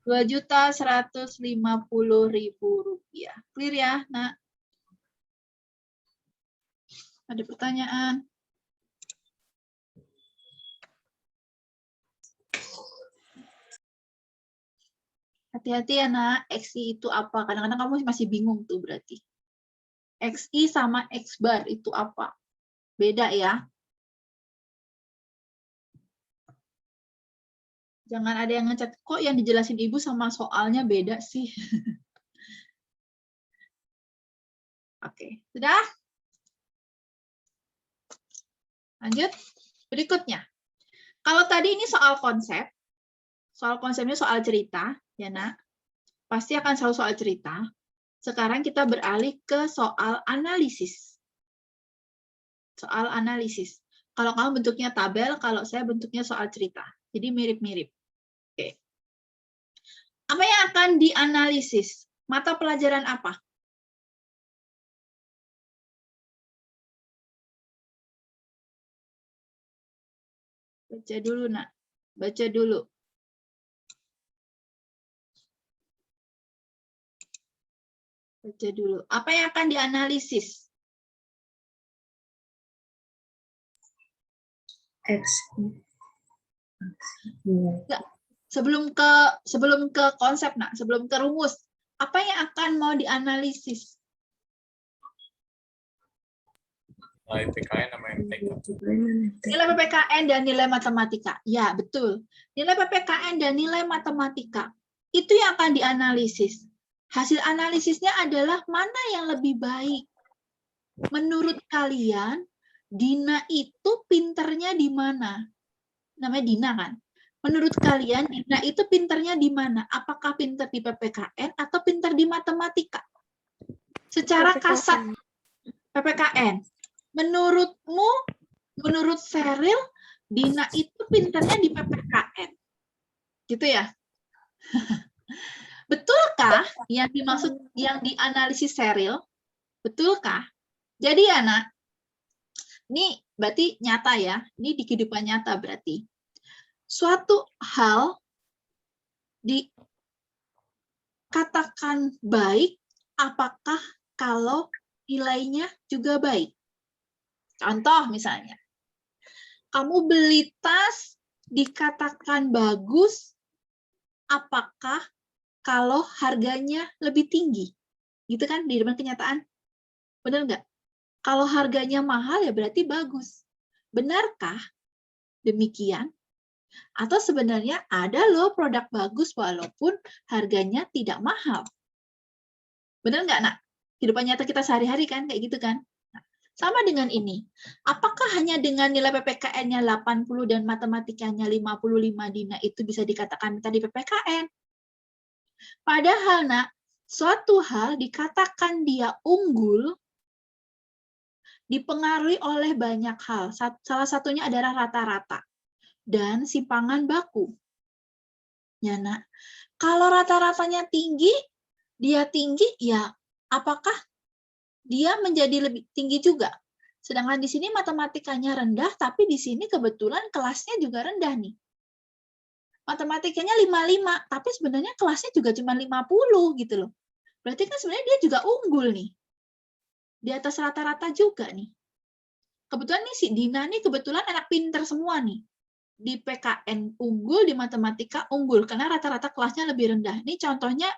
2.150.000 rupiah. Clear ya, Nak? Ada pertanyaan? Hati-hati ya, Nak. XI itu apa? Kadang-kadang kamu masih bingung tuh berarti. XI sama X-bar itu apa? Beda ya. Jangan ada yang ngecat, kok yang dijelasin Ibu sama soalnya beda sih. Oke, sudah? Lanjut. Berikutnya. Kalau tadi ini soal konsep, soal konsepnya soal cerita, ya Nak. Pasti akan selalu soal cerita. Sekarang kita beralih ke soal analisis. Soal analisis. Kalau kamu bentuknya tabel, kalau saya bentuknya soal cerita. Jadi mirip-mirip. Oke. Apa yang akan dianalisis? Mata pelajaran apa? Baca dulu, Nak. Baca dulu. Baca dulu. Apa yang akan dianalisis? Enggak. Sebelum ke konsep, Nak, sebelum ke rumus, apa yang akan mau dianalisis? Nilai PKN sama MTK. Nilai PPKN dan nilai matematika. Ya, betul. Nilai PPKN dan nilai matematika. Itu yang akan dianalisis. Hasil analisisnya adalah mana yang lebih baik. Menurut kalian, Dina itu pinternya di mana? Namanya Dina kan? Menurut kalian, Dina itu pinternya di mana? Apakah pinter di PPKN atau pinter di matematika? Secara kasat, PPKN. Menurutmu, menurut Sheryl, Dina itu pinternya di PPKN. Gitu ya? Betulkah yang dimaksud, yang dianalisis Sheryl? Betulkah? Jadi anak, ini berarti nyata ya, ini di kehidupan nyata berarti. Suatu hal dikatakan baik, apakah kalau nilainya juga baik? Contoh misalnya, kamu beli tas dikatakan bagus, apakah kalau harganya lebih tinggi? Gitu kan di depan kenyataan? Benar nggak? Kalau harganya mahal ya berarti bagus. Benarkah demikian? Atau sebenarnya ada loh produk bagus walaupun harganya tidak mahal. Benar nggak, Nak? Kehidupan nyata kita sehari-hari kan kayak gitu kan? Nah, sama dengan ini. Apakah hanya dengan nilai PPKN-nya 80 dan matematikanya 55 Dina itu bisa dikatakan tadi PPKN? Padahal, Nak, suatu hal dikatakan dia unggul dipengaruhi oleh banyak hal. Salah satunya adalah rata-rata dan simpangan baku. Ya, Nak. Kalau rata-ratanya tinggi, dia tinggi, ya apakah dia menjadi lebih tinggi juga? Sedangkan di sini matematikanya rendah, tapi di sini kebetulan kelasnya juga rendah nih. Matematikanya 55, tapi sebenarnya kelasnya juga cuma 50 gitu loh. Berarti kan sebenarnya dia juga unggul nih. Di atas rata-rata juga nih. Kebetulan nih si Dina nih kebetulan anak pinter semua nih. Di PKN unggul, di matematika unggul, karena rata-rata kelasnya lebih rendah. Ini contohnya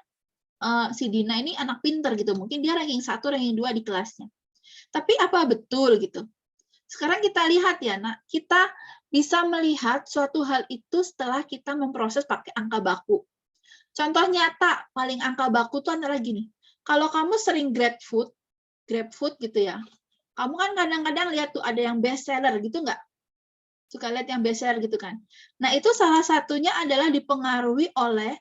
si Dina ini anak pinter gitu. Mungkin dia ranking 1, ranking 2 di kelasnya. Tapi apa betul gitu? Sekarang kita lihat ya, Nak. Kita bisa melihat suatu hal itu setelah kita memproses pakai angka baku. Contoh nyata, paling angka baku itu adalah gini. Kalau kamu sering grab food gitu ya, kamu kan kadang-kadang lihat tuh ada yang best seller gitu nggak? Suka lihat yang best seller gitu kan. Nah, itu salah satunya adalah dipengaruhi oleh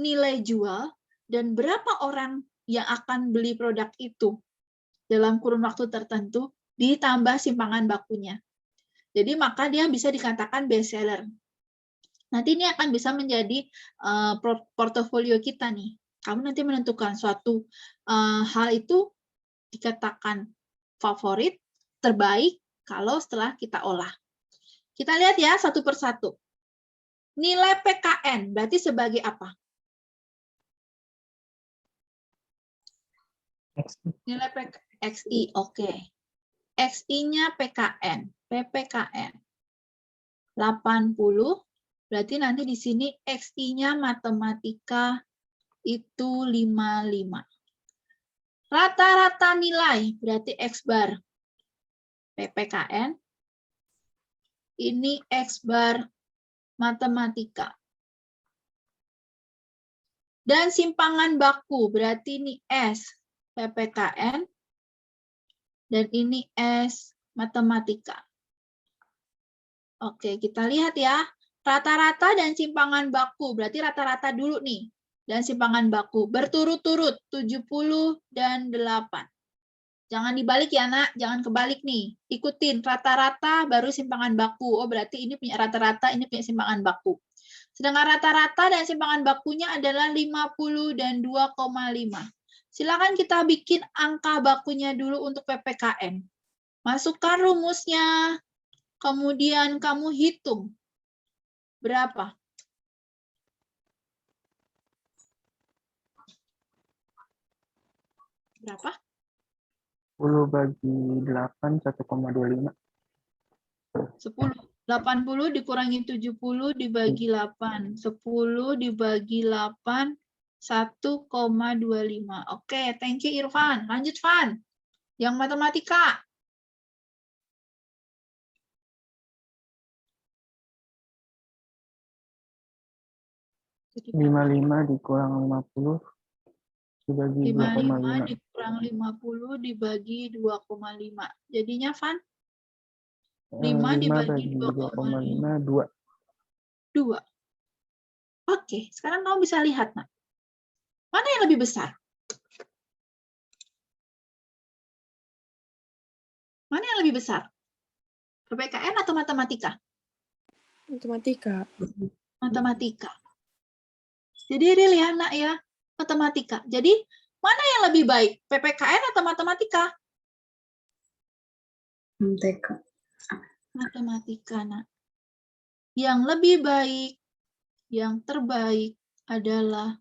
nilai jual dan berapa orang yang akan beli produk itu dalam kurun waktu tertentu ditambah simpangan bakunya. Jadi maka dia bisa dikatakan best seller. Nanti ini akan bisa menjadi portofolio kita nih. Kamu nanti menentukan suatu hal itu dikatakan favorit, terbaik, kalau setelah kita olah. Kita lihat ya satu persatu. Nilai PKN berarti sebagai apa? Nilai XI, oke. XI-nya PKN, PPKN. 80, berarti nanti di sini XI-nya matematika itu 55. Rata-rata nilai berarti X bar PPKN. Ini X bar matematika. Dan simpangan baku berarti ini S PPKN. Dan ini S matematika. Oke, kita lihat ya. Rata-rata dan simpangan baku, berarti rata-rata dulu nih. Dan simpangan baku, berturut-turut 70 dan 8. Jangan dibalik ya, Nak. Jangan kebalik nih. Ikutin rata-rata baru simpangan baku. Oh, berarti ini punya rata-rata, ini punya simpangan baku. Sedangkan rata-rata dan simpangan bakunya adalah 50 dan 2,5. Silakan kita bikin angka bakunya dulu untuk PPKN. Masukkan rumusnya. Kemudian kamu hitung. Berapa? Berapa? 10 bagi 8, 1,25. 10. 80 dikurangi 70 dibagi 8. 10 dibagi 8, 1,25. Oke, thank you Irfan. Lanjut, Van. Yang matematika. Jadi 55 dikurang 50 dibagi 55 2,5. dikurang 50 dibagi 2,5. Jadinya, Van? 5 5 dibagi bagi 2,5. 2,5, 2. 2. Oke, sekarang kamu bisa lihat, Nak. Mana yang lebih besar? Mana yang lebih besar? PPKN atau matematika? Matematika. Matematika. Jadi real ya, Nak ya, matematika. Jadi mana yang lebih baik, PPKN atau matematika? Matematika, Nak. Yang lebih baik, yang terbaik adalah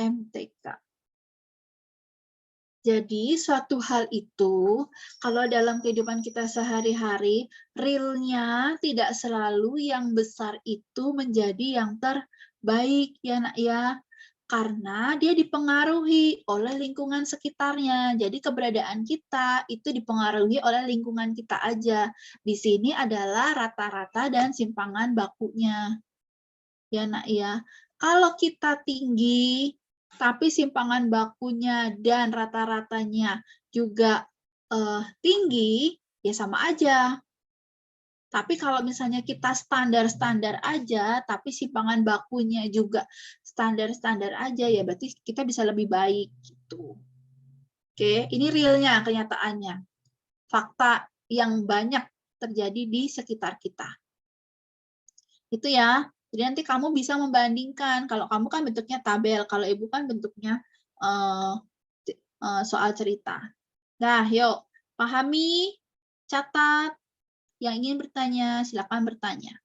MTK. Jadi suatu hal itu, kalau dalam kehidupan kita sehari-hari, realnya tidak selalu yang besar itu menjadi yang terbaik, ya Nak ya. Karena dia dipengaruhi oleh lingkungan sekitarnya. Jadi keberadaan kita itu dipengaruhi oleh lingkungan kita aja. Di sini adalah rata-rata dan simpangan bakunya. Ya Nak ya. Kalau kita tinggi, tapi simpangan bakunya dan rata-ratanya juga tinggi, ya sama aja. Tapi kalau misalnya kita standar-standar aja, tapi simpangan bakunya juga standar-standar aja, ya berarti kita bisa lebih baik gitu. Oke, ini realnya, kenyataannya. fakta yang banyak terjadi di sekitar kita. Itu ya. Jadi nanti kamu bisa membandingkan. Kalau kamu kan bentuknya tabel, kalau ibu kan bentuknya soal cerita. Nah, yuk pahami, catat. Yang ingin bertanya, silakan bertanya.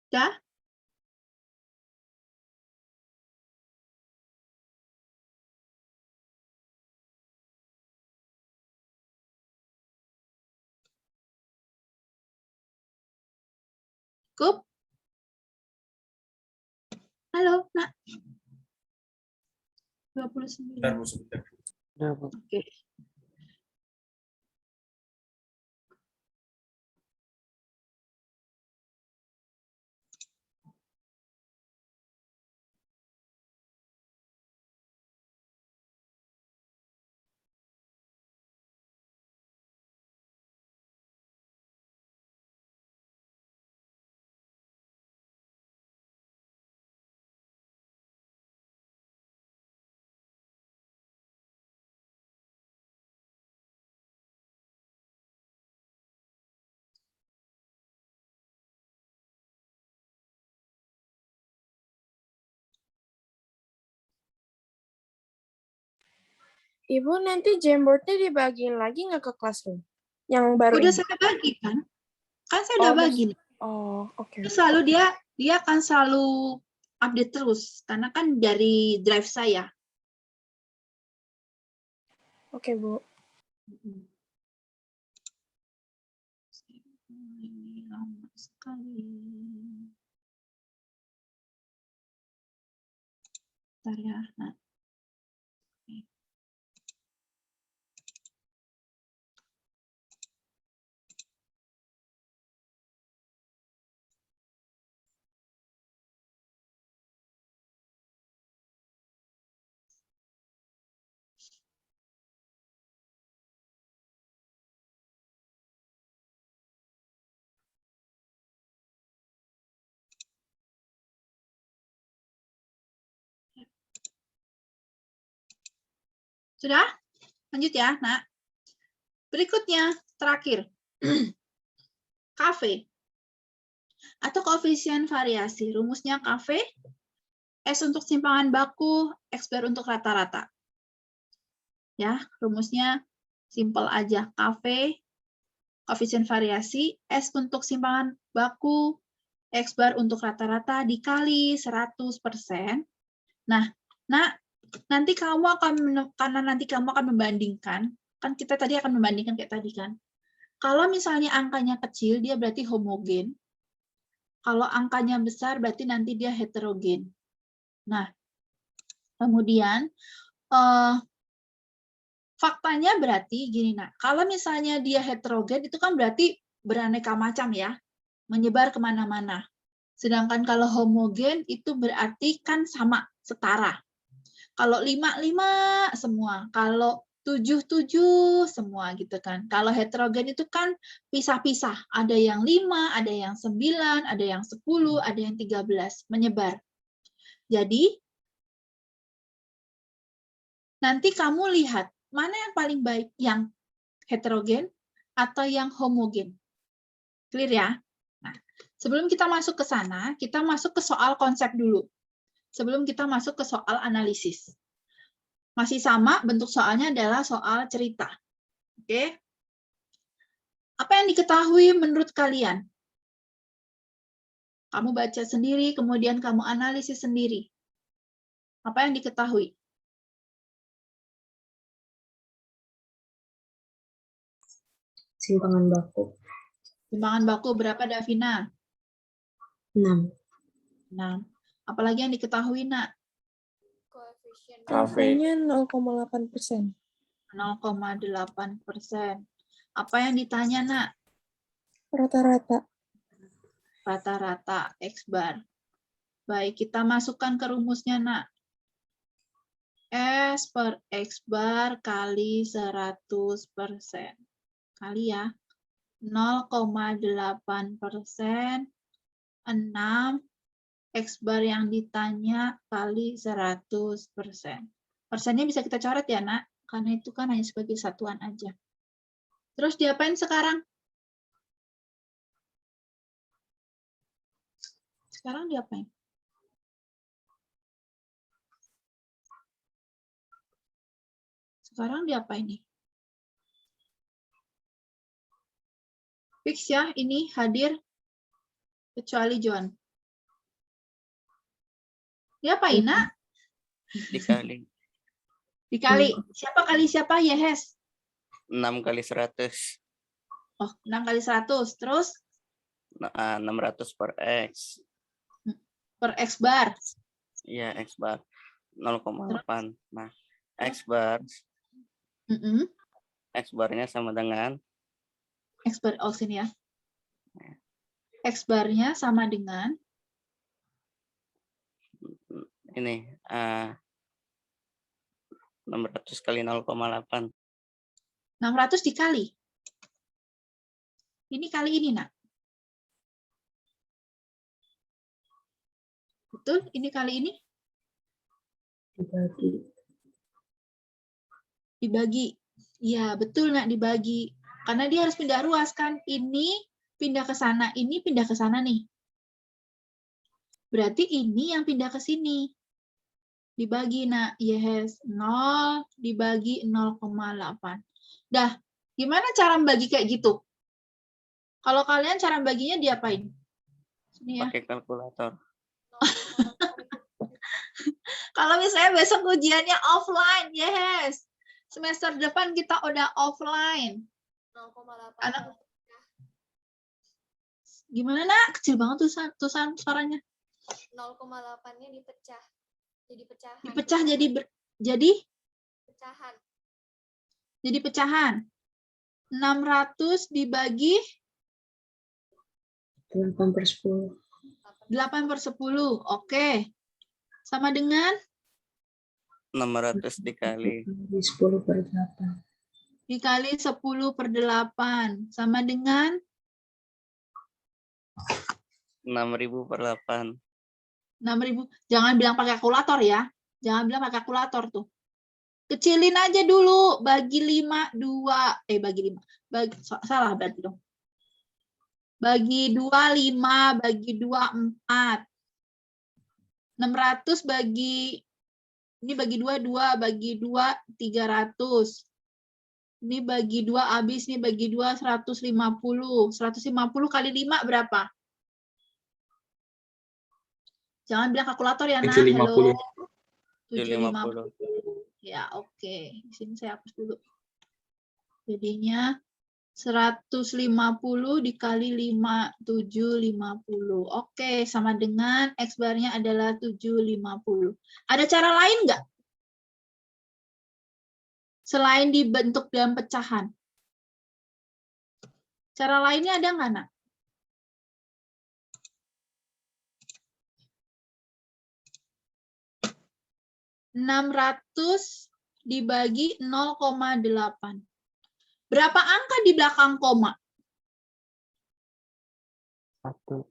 Dah? Cukup? Halo, Nak. 29. Bentar, Bu, sebentar. Oke. Ibu nanti Jamboardnya dibagiin lagi nggak ke Classroom? Yang baru Udah ini? saya bagi kan? Kan saya udah bagi. Oh, oke. Selalu dia akan selalu update terus karena kan dari drive saya. Oke, Bu. Ini lama sekali. Bentar ya. Nah. Sudah? Lanjut ya, Nak. Berikutnya, terakhir. KV atau koefisien variasi. Rumusnya KV, S untuk simpangan baku, X bar untuk rata-rata. Ya, rumusnya simple aja. KV, koefisien variasi, S untuk simpangan baku, X bar untuk rata-rata dikali 100%. Nah, nanti kamu akan membandingkan, kan kita tadi akan membandingkan kayak tadi kan. Kalau misalnya angkanya kecil, dia berarti homogen. Kalau angkanya besar, berarti nanti dia heterogen. Nah, kemudian faktanya berarti gini, Nak. Kalau misalnya dia heterogen, itu kan berarti beraneka macam ya, menyebar kemana-mana. Sedangkan kalau homogen, itu berarti kan sama, setara. Kalau 5 semua, kalau 7 semua gitu kan. Kalau heterogen itu kan pisah-pisah, ada yang 5, ada yang 9, ada yang 10, ada yang 13, menyebar. Jadi nanti kamu lihat mana yang paling baik, yang heterogen atau yang homogen. Clear ya? Nah, sebelum kita masuk ke sana, kita masuk ke soal konsep dulu. Sebelum kita masuk ke soal analisis. Masih sama, bentuk soalnya adalah soal cerita. Oke? Apa yang diketahui menurut kalian? Kamu baca sendiri, kemudian kamu analisis sendiri. Apa yang diketahui? Simpangan baku. Timbangan baku berapa, Davina? 6. 6. Apalagi yang diketahui, Nak? KV-nya 0,8%. 0,8%. Apa yang ditanya, Nak? Rata-rata. Rata-rata X bar. Baik, kita masukkan ke rumusnya, Nak. S per X bar kali 100%. Kali ya. 0,8%. 6 X bar yang ditanya kali 100%. Persennya bisa kita coret ya, Nak. Karena itu kan hanya sebagai satuan aja. Terus diapain sekarang? Sekarang diapain? Sekarang diapain nih? Fix ya, ini hadir kecuali John. Diapain, Nak? Dikali Dikali. Siapa kali siapa? Yehes. 6 kali 100. Oh, 6 kali 100. Terus? 600 per X. Per X bar. Iya, X bar. 0,8. Nah, X bar. X barnya sama dengan X bar, oh sini ya. X barnya sama dengan ini 600 kali 0,8. 600 dikali. Ini kali ini, Nak. Betul? Ini kali ini? Dibagi. Ya, betul, Nak, dibagi. Karena dia harus pindah ruas kan. Ini pindah ke sana, ini pindah ke sana nih. Berarti ini yang pindah ke sini. Dibagi, Nak. Yes, 0 dibagi 0,8. Dah, gimana cara membagi kayak gitu? Kalau kalian cara baginya diapain? Sini ya. Pakai kalkulator. Kalau misalnya besok ujiannya offline, yes. Semester depan kita udah offline. 0,8. Anak, gimana, Nak? Kecil banget tulisan suaranya. 0,8-nya dipecah. Jadi pecahan. Dipecah jadi pecahan. Jadi pecahan. 600 dibagi 8/10. 8/10. Oke. Sama dengan 600 dikali 10/8. dikali 10/8. Sama dengan 6.000 per 8. 6.000. Jangan bilang pakai kalkulator ya. Jangan bilang pakai kalkulator tuh. Kecilin aja dulu. Bagi 5, 2. Bagi 5. Salah berarti dong. Bagi 2, 5. Bagi 2, 4. 600 bagi, ini bagi 2, 2. Bagi 2, 300. Ini bagi 2 habis, ini bagi 2, 150. 150 kali 5 berapa? Jangan bilang kalkulator ya, Nak. 750. 750. Ya, oke. Di sini saya hapus dulu. Jadinya 150 dikali 5, 750. Oke, sama dengan X barnya adalah 750. Ada cara lain nggak? Selain dibentuk dalam pecahan. Cara lainnya ada nggak, Nak? (600) dibagi 0,8. Berapa angka di belakang koma? 1.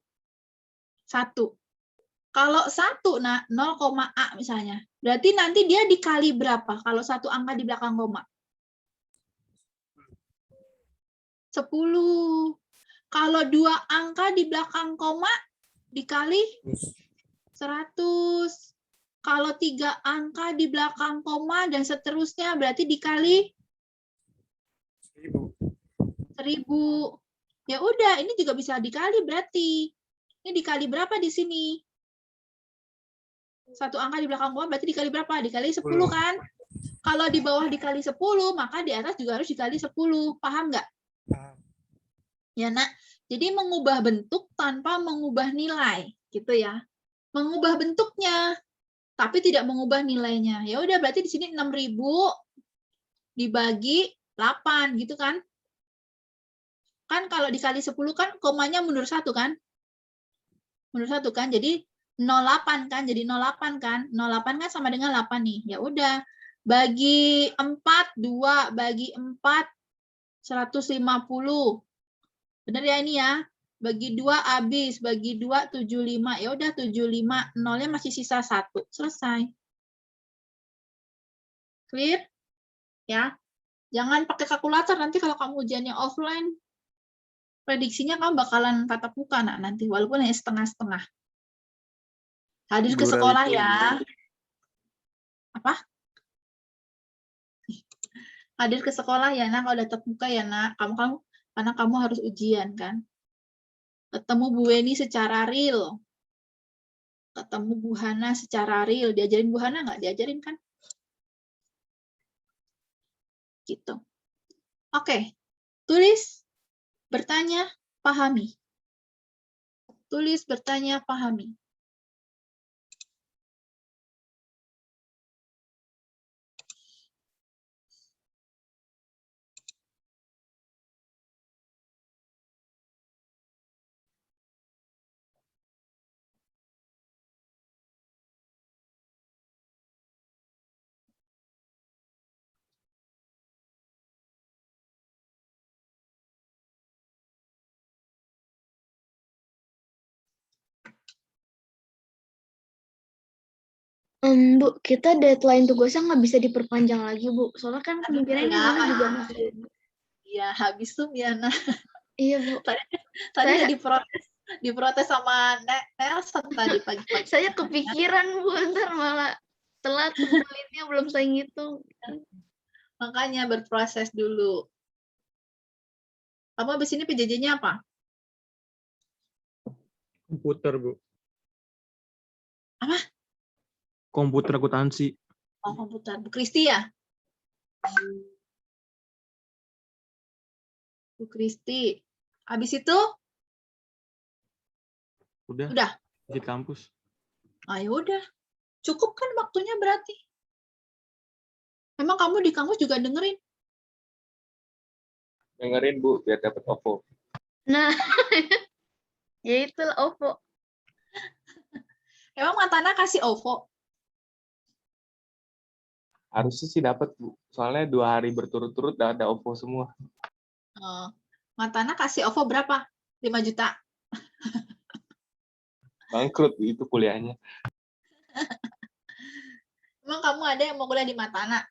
Kalau 1, nah 0,A misalnya. Berarti nanti dia dikali berapa kalau 1 angka di belakang koma? 10. Kalau 2 angka di belakang koma dikali 100. Kalau 3 angka di belakang koma dan seterusnya berarti dikali 1000. Ya udah, ini juga bisa dikali berarti. Ini dikali berapa di sini? Satu angka di belakang bawah berarti dikali berapa? Dikali 10 kan? Kalau di bawah dikali 10, maka di atas juga harus dikali 10. Paham nggak? Ya, Nak. Jadi mengubah bentuk tanpa mengubah nilai, gitu ya. Mengubah bentuknya, tapi tidak mengubah nilainya. Ya udah, berarti di sini 6.000 dibagi 8, gitu kan? Kan kalau dikali 10 kan komanya mundur 1 kan? Mundur 1 kan? Jadi 0,8 kan? Jadi 0,8 kan? 0,8 kan sama dengan 8 nih. Ya udah, bagi 4, 2, bagi 4, 150. Bener ya ini ya? Bagi 2 habis, bagi 2, 75. Ya udah 75, nolnya masih sisa 1. Selesai. Clear? Ya. Jangan pakai kalkulator, nanti kalau kamu ujiannya offline, prediksinya kamu bakalan tatap muka nanti, walaupun hanya setengah-setengah. Hadir ke sekolah ya. Apa? Hadir ke sekolah ya, Nak. Kalau udah tatap muka ya, Nak. Karena kamu harus ujian kan. Ketemu Bu Weni secara real. Ketemu Bu Hana secara real. Diajarin Bu Hana nggak? Diajarin kan? Gitu. Oke. Tulis, bertanya, pahami. Tulis, bertanya, pahami. Bu, kita deadline tugasnya nggak bisa diperpanjang lagi, Bu. Soalnya kan kemungkinan Ya, Yana juga masih. Iya, habis tuh Miana. Iya, Bu. Tadi udah diprotes sama Nelson tadi pagi-pagi. Saya kepikiran, Bu, ntar malah telat kumpulinnya belum saya ngitung. Makanya berproses dulu. Kamu habis ini PJJ-nya apa? Komputer, Bu. Apa? Komputer akuntansi. Oh, komputer. Bu Kristi ya? Bu Kristi. Habis itu? Udah. Di kampus. Ayo udah. Cukup kan waktunya berarti? Memang kamu di kampus juga dengerin? Dengerin, Bu, biar dapat OVO. Nah, ya itulah OVO. Emang Matana kasih OVO? Harusnya sih dapat, Bu. Soalnya 2 hari berturut-turut udah ada OVO semua. Matana kasih OVO berapa? 5 juta? Bangkrut itu kuliahnya. Emang kamu ada yang mau kuliah di Matana?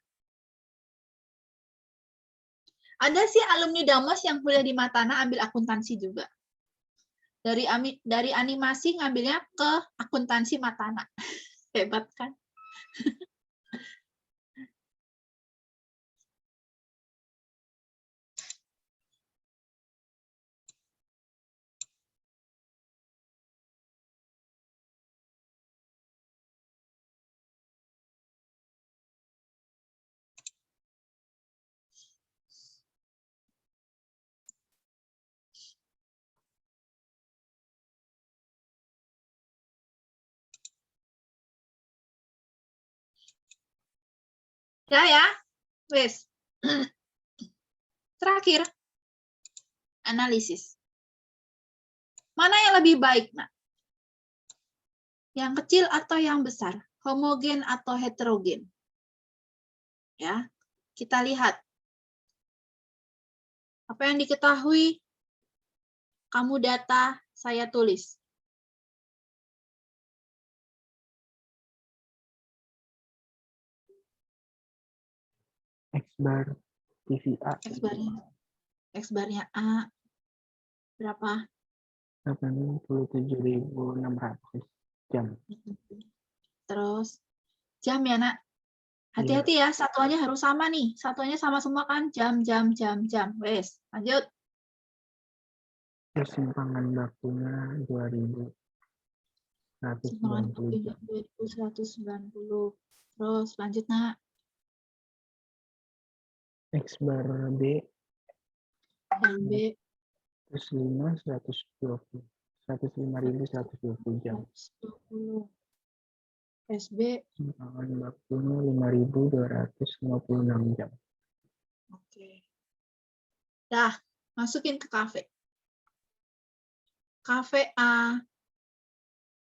Ada sih alumni Damos yang kuliah di Matana ambil akuntansi juga. Dari animasi ngambilnya ke akuntansi Matana. Hebat kan? Ya. Wes. Terakhir, analisis. Mana yang lebih baik, Nak? Yang kecil atau yang besar? Homogen atau heterogen? Ya, kita lihat. Apa yang diketahui, kamu data, saya tulis. X bar TV A. X barnya A berapa? 87.600 jam. Terus jam ya, Nak. Hati-hati ya, satuannya harus sama nih. Satuannya sama semua kan? Jam. Wes, lanjut. Persimpangan bakunya 2000. Simpangan 190 jam. 2190. Terus lanjut, Nak. X bar B Yang B plus 5 120. 105.120 jam. 120. SB. Simpangan bakunya 5.256 jam. Oke. Dah, masukin ke kafe. Kafe A,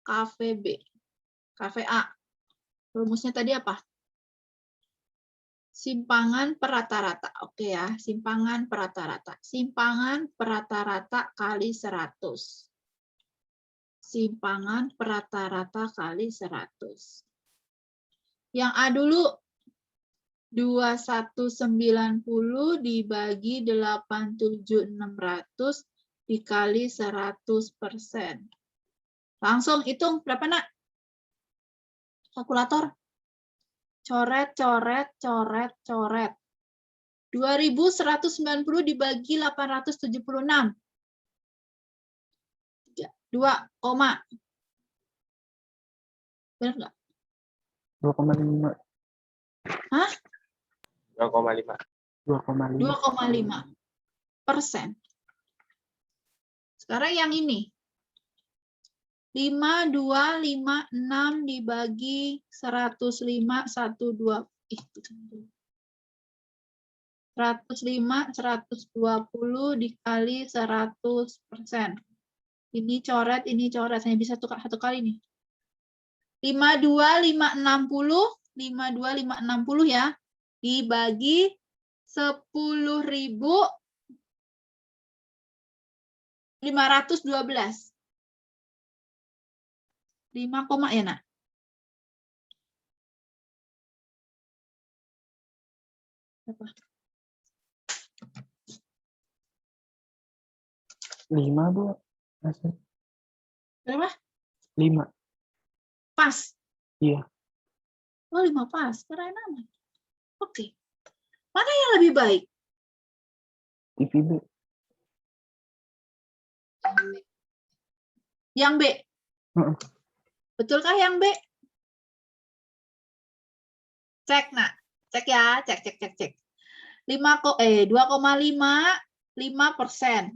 kafe B. Kafe A. Rumusnya tadi apa? Simpangan per rata-rata. Oke ya, simpangan per rata-rata. Simpangan per rata-rata kali 100. Simpangan per rata-rata kali 100. Yang A dulu. 2190 dibagi 87.600 dikali 100%. Langsung hitung berapa, Nak? Kalkulator. Coret, coret, coret, coret. 2190 dibagi 876. 2, benar nggak? 2,5. Hah? 2,5. 2,5%. Sekarang yang ini. 5256 dibagi 105, 12. 105, 120 dikali 100%. Ini coret, ini coret. Saya bisa satu kali nih. 52.560, 52.560 ya, dibagi 10.512. 5 koma ya, Nak? Berapa? 5, Bu. Berapa? 5. Pas. Iya. Oh, 5 pas. Keren amat. Oke. Mana yang lebih baik? TV B. Yang B. Betulkah yang B? Cek, Nak. Cek ya, cek. 2,5%. 2,5%.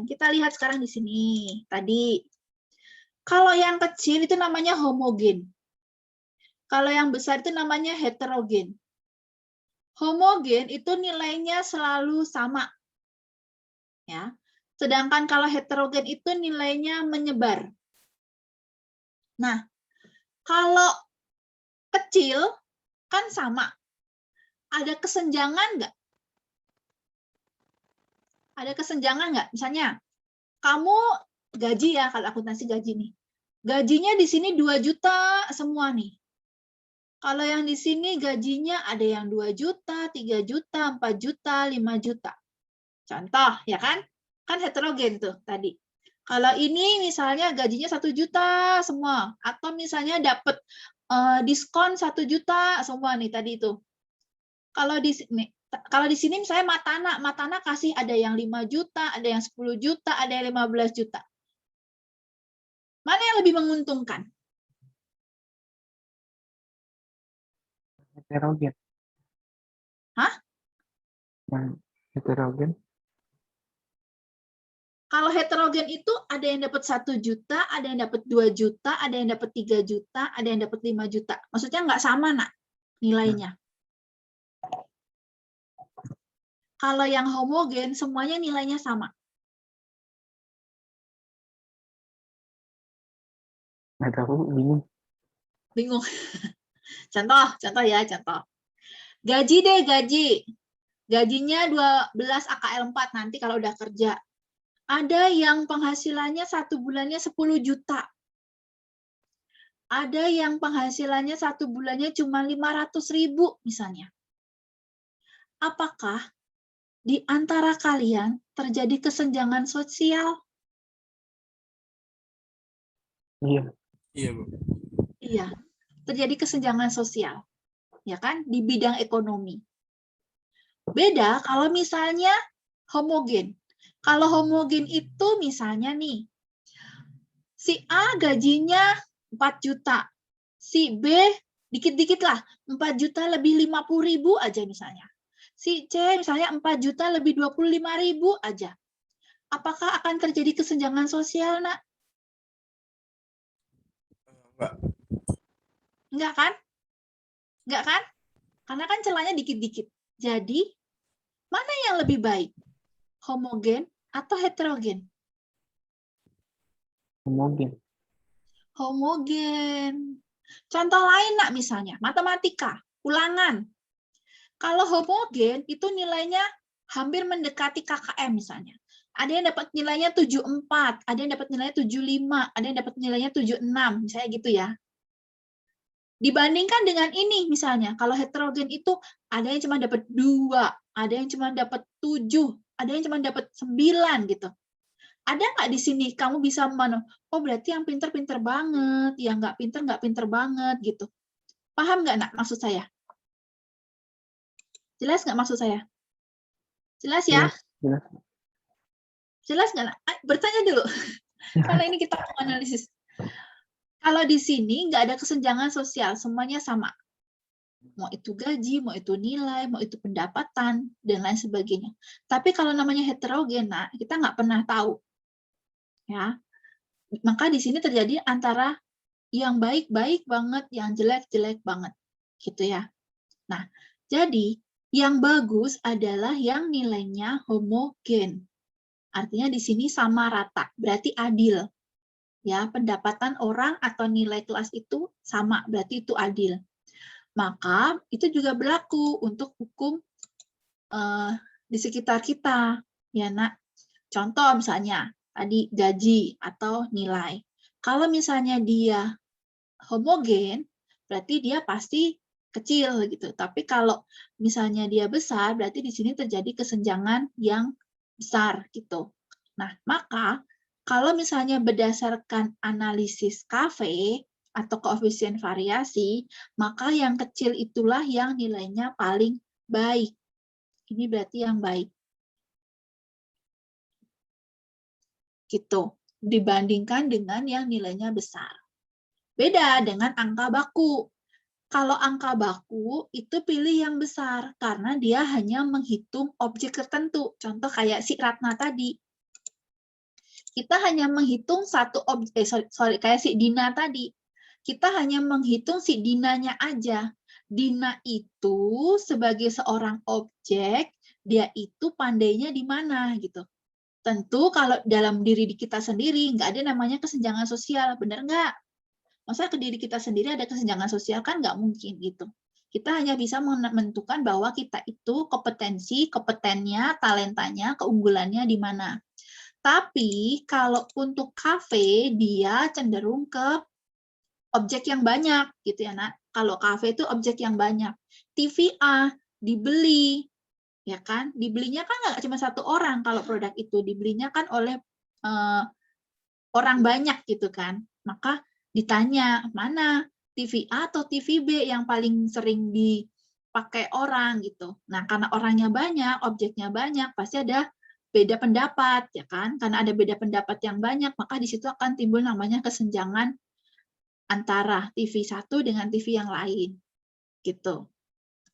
Kita lihat sekarang di sini. Tadi. Kalau yang kecil itu namanya homogen. Kalau yang besar itu namanya heterogen. Homogen itu nilainya selalu sama. Ya. Sedangkan kalau heterogen itu nilainya menyebar. Nah, kalau kecil kan sama. Ada kesenjangan nggak? Ada kesenjangan nggak? Misalnya, kamu gaji ya, kalau akuntansi gaji nih. Gajinya di sini 2 juta semua nih. Kalau yang di sini gajinya ada yang 2 juta, 3 juta, 4 juta, 5 juta. Contoh, ya kan? Kan heterogen tuh tadi. Kalau ini misalnya gajinya 1 juta semua. Atau misalnya dapat diskon 1 juta semua nih tadi itu. Kalau di sini misalnya Matana kasih ada yang 5 juta, ada yang 10 juta, ada yang 15 juta. Mana yang lebih menguntungkan? Heterogen. Hah? Heterogen. Kalau heterogen itu ada yang dapat 1 juta, ada yang dapat 2 juta, ada yang dapat 3 juta, ada yang dapat 5 juta. Maksudnya nggak sama, Nak, nilainya. Kalau yang homogen, semuanya nilainya sama. Nggak tahu, bingung. Bingung. Contoh ya, contoh. Gaji deh, gaji. Gajinya 12 AKL 4 nanti kalau udah kerja. Ada yang penghasilannya 1 bulannya 10 juta. Ada yang penghasilannya 1 bulannya cuma 500.000 misalnya. Apakah di antara kalian terjadi kesenjangan sosial? Iya. Iya, Bu. Iya, terjadi kesenjangan sosial. Ya kan? Di bidang ekonomi. Beda kalau misalnya homogen. Kalau homogen itu misalnya nih, Si A gajinya 4 juta. Si B dikit-dikit lah, 4 juta lebih 50.000 aja misalnya. Si C misalnya 4 juta lebih 25.000 aja. Apakah akan terjadi kesenjangan sosial, Nak? Enggak kan? Enggak kan? Karena kan celahnya dikit-dikit. Jadi, mana yang lebih baik? Homogen atau heterogen? Homogen. Homogen. Contoh lain, Nak, misalnya, matematika, ulangan. Kalau homogen, itu nilainya hampir mendekati KKM misalnya. Ada yang dapat nilainya 74, ada yang dapat nilainya 75, ada yang dapat nilainya 76, misalnya gitu ya. Dibandingkan dengan ini misalnya, kalau heterogen itu ada yang cuma dapat 2, ada yang cuma dapat 7, ada yang cuma dapat 9 gitu. Ada nggak di sini kamu bisa oh berarti yang pinter-pinter banget, yang nggak pinter banget gitu. Paham nggak, Nak, maksud saya? Jelas nggak maksud saya? Jelas ya? Jelas. Jelas nggak, Nak? Bertanya dulu. Karena ini kita mau analisis. Kalau di sini nggak ada kesenjangan sosial, semuanya sama. Mau itu gaji, mau itu nilai, mau itu pendapatan, dan lain sebagainya. Tapi kalau namanya heterogen, nah, kita nggak pernah tahu. Ya, maka di sini terjadi antara yang baik-baik banget, yang jelek-jelek banget. Gitu ya. Nah, jadi yang bagus adalah yang nilainya homogen. Artinya di sini sama rata, berarti adil. Ya, pendapatan orang atau nilai kelas itu sama, berarti itu adil. Maka itu juga berlaku untuk hukum di sekitar kita, ya, Nak. Contoh misalnya tadi gaji atau nilai. Kalau misalnya dia homogen, berarti dia pasti kecil gitu. Tapi kalau misalnya dia besar, berarti di sini terjadi kesenjangan yang besar gitu. Nah, maka kalau misalnya berdasarkan analisis KV atau koefisien variasi, maka yang kecil itulah yang nilainya paling baik. Ini berarti yang baik. Gitu. Dibandingkan dengan yang nilainya besar. Beda dengan angka baku. Kalau angka baku itu pilih yang besar karena dia hanya menghitung objek tertentu. Contoh kayak si Ratna tadi. Kita hanya menghitung satu objek, kayak si Dina tadi. Kita hanya menghitung si Dinanya aja. Dina itu sebagai seorang objek, dia itu pandainya di mana gitu. Tentu kalau dalam diri kita sendiri nggak ada namanya kesenjangan sosial, benar nggak? Masa ke diri kita sendiri ada kesenjangan sosial, kan nggak mungkin gitu. Kita hanya bisa menentukan bahwa kita itu kompetennya, talentanya, keunggulannya di mana. Tapi kalau untuk kafe dia cenderung ke objek yang banyak gitu ya, Nak. Kalau kafe itu objek yang banyak. TV A dibeli, ya kan? Dibelinya kan nggak cuma satu orang kalau produk itu, dibelinya kan oleh orang banyak gitu kan. Maka ditanya mana TV A atau TV B yang paling sering dipakai orang gitu. Nah, karena orangnya banyak, objeknya banyak, pasti ada beda pendapat, ya kan? Karena ada beda pendapat yang banyak, maka di situ akan timbul namanya kesenjangan antara TV satu dengan TV yang lain. Gitu.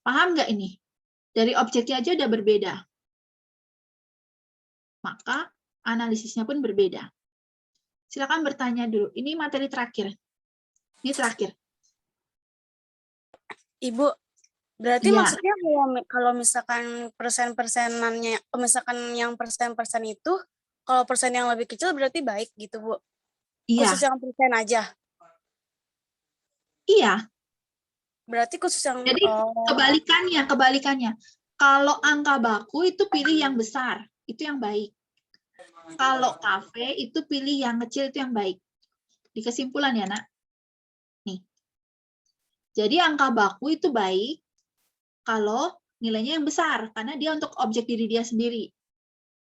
Paham nggak ini? Dari objeknya aja udah berbeda. Maka analisisnya pun berbeda. Silakan bertanya dulu. Ini materi terakhir. Ini terakhir. Ibu, berarti Iya. maksudnya kalau misalkan persen-persenannya, misalkan yang persen-persen itu, kalau persen yang lebih kecil berarti baik gitu, Bu? Iya. Khusus yang persen aja? Iya. Berarti khusus yang... Jadi kebalikannya. Kalau angka baku itu pilih yang besar, itu yang baik. Kalau kafe itu pilih yang kecil, itu yang baik. Di kesimpulan ya, Nak. Nih. Jadi angka baku itu baik kalau nilainya yang besar, karena dia untuk objek diri dia sendiri.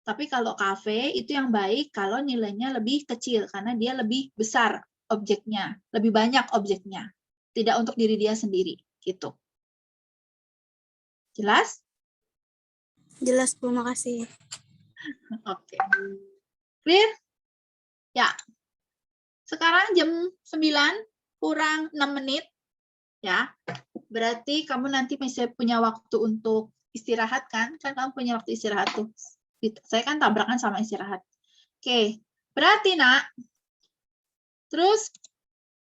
Tapi kalau kafe itu yang baik kalau nilainya lebih kecil, karena dia lebih besar objeknya, lebih banyak objeknya. Tidak untuk diri dia sendiri. Gitu. Jelas? Jelas, Bu. Makasih. Oke. Clear? Ya. Sekarang jam 9 kurang 6 menit. Ya, berarti kamu nanti masih punya waktu untuk istirahat kan? Kan kamu punya waktu istirahat tuh. Saya kan tabrakan sama istirahat. Oke, berarti nak, terus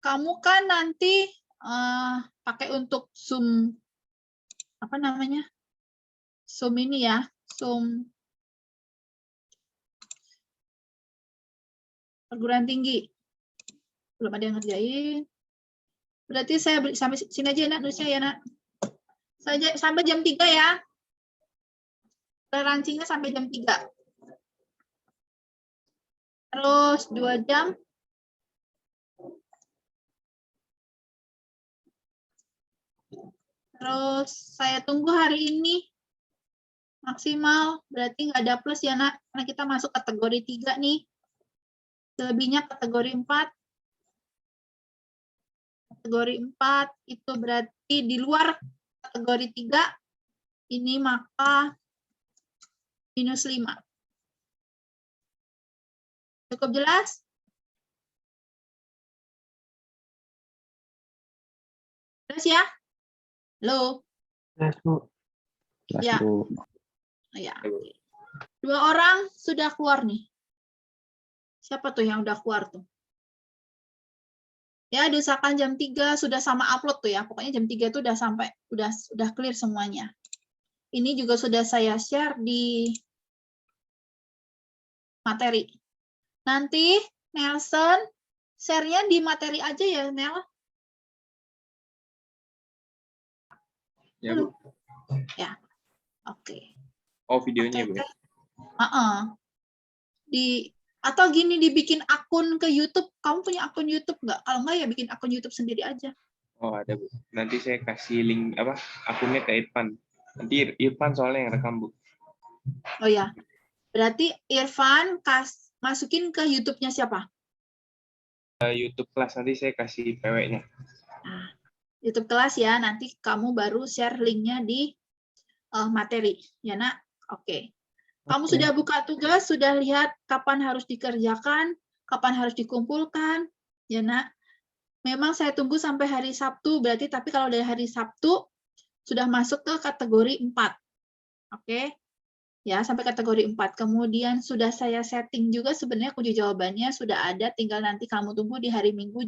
kamu kan nanti pakai untuk Zoom, apa namanya? Zoom ini ya, Zoom perguruan tinggi. Belum ada yang ngerjain. Berarti saya beri sampai sini aja nak, nulisnya ya nak. Sampai jam 3 ya. Rancingnya sampai jam 3. Terus 2 jam. Terus saya tunggu hari ini maksimal, berarti nggak ada plus ya nak, karena kita masuk kategori 3 nih. Selebihnya kategori 4. Kategori 4 itu berarti di luar kategori 3, ini maka minus 5. Cukup jelas? Jelas ya? Halo? Yes, Bu. Ya. Ya. 2 orang sudah keluar nih. Siapa tuh yang udah keluar tuh? Ya, diusahakan jam 3 sudah sama upload tuh ya. Pokoknya jam 3 itu udah sampai, udah clear semuanya. Ini juga sudah saya share di materi. Nanti Nelson share-nya di materi aja ya, Nel. Ya, Bu. Ya. Oke. Oh, videonya, Bu. Atau gini, dibikin akun ke YouTube. Kamu punya akun YouTube nggak? Kalau nggak ya bikin akun YouTube sendiri aja. Oh, ada, Bu. Nanti saya kasih link akunnya ke Irfan. Nanti Irfan soalnya yang rekam, Bu. Oh ya. Berarti Irfan masukin ke YouTube-nya siapa? YouTube kelas, nanti saya kasih PW-nya. Nah, YouTube kelas ya. Nanti kamu baru share linknya di materi. Ya, nak? Oke. Kamu sudah buka tugas, sudah lihat kapan harus dikerjakan, kapan harus dikumpulkan, ya nak. Memang saya tunggu sampai hari Sabtu, berarti tapi kalau dari hari Sabtu sudah masuk ke kategori 4. Oke. Ya, sampai kategori 4. Kemudian sudah saya setting juga sebenarnya kunci jawabannya sudah ada, tinggal nanti kamu tunggu di hari Minggu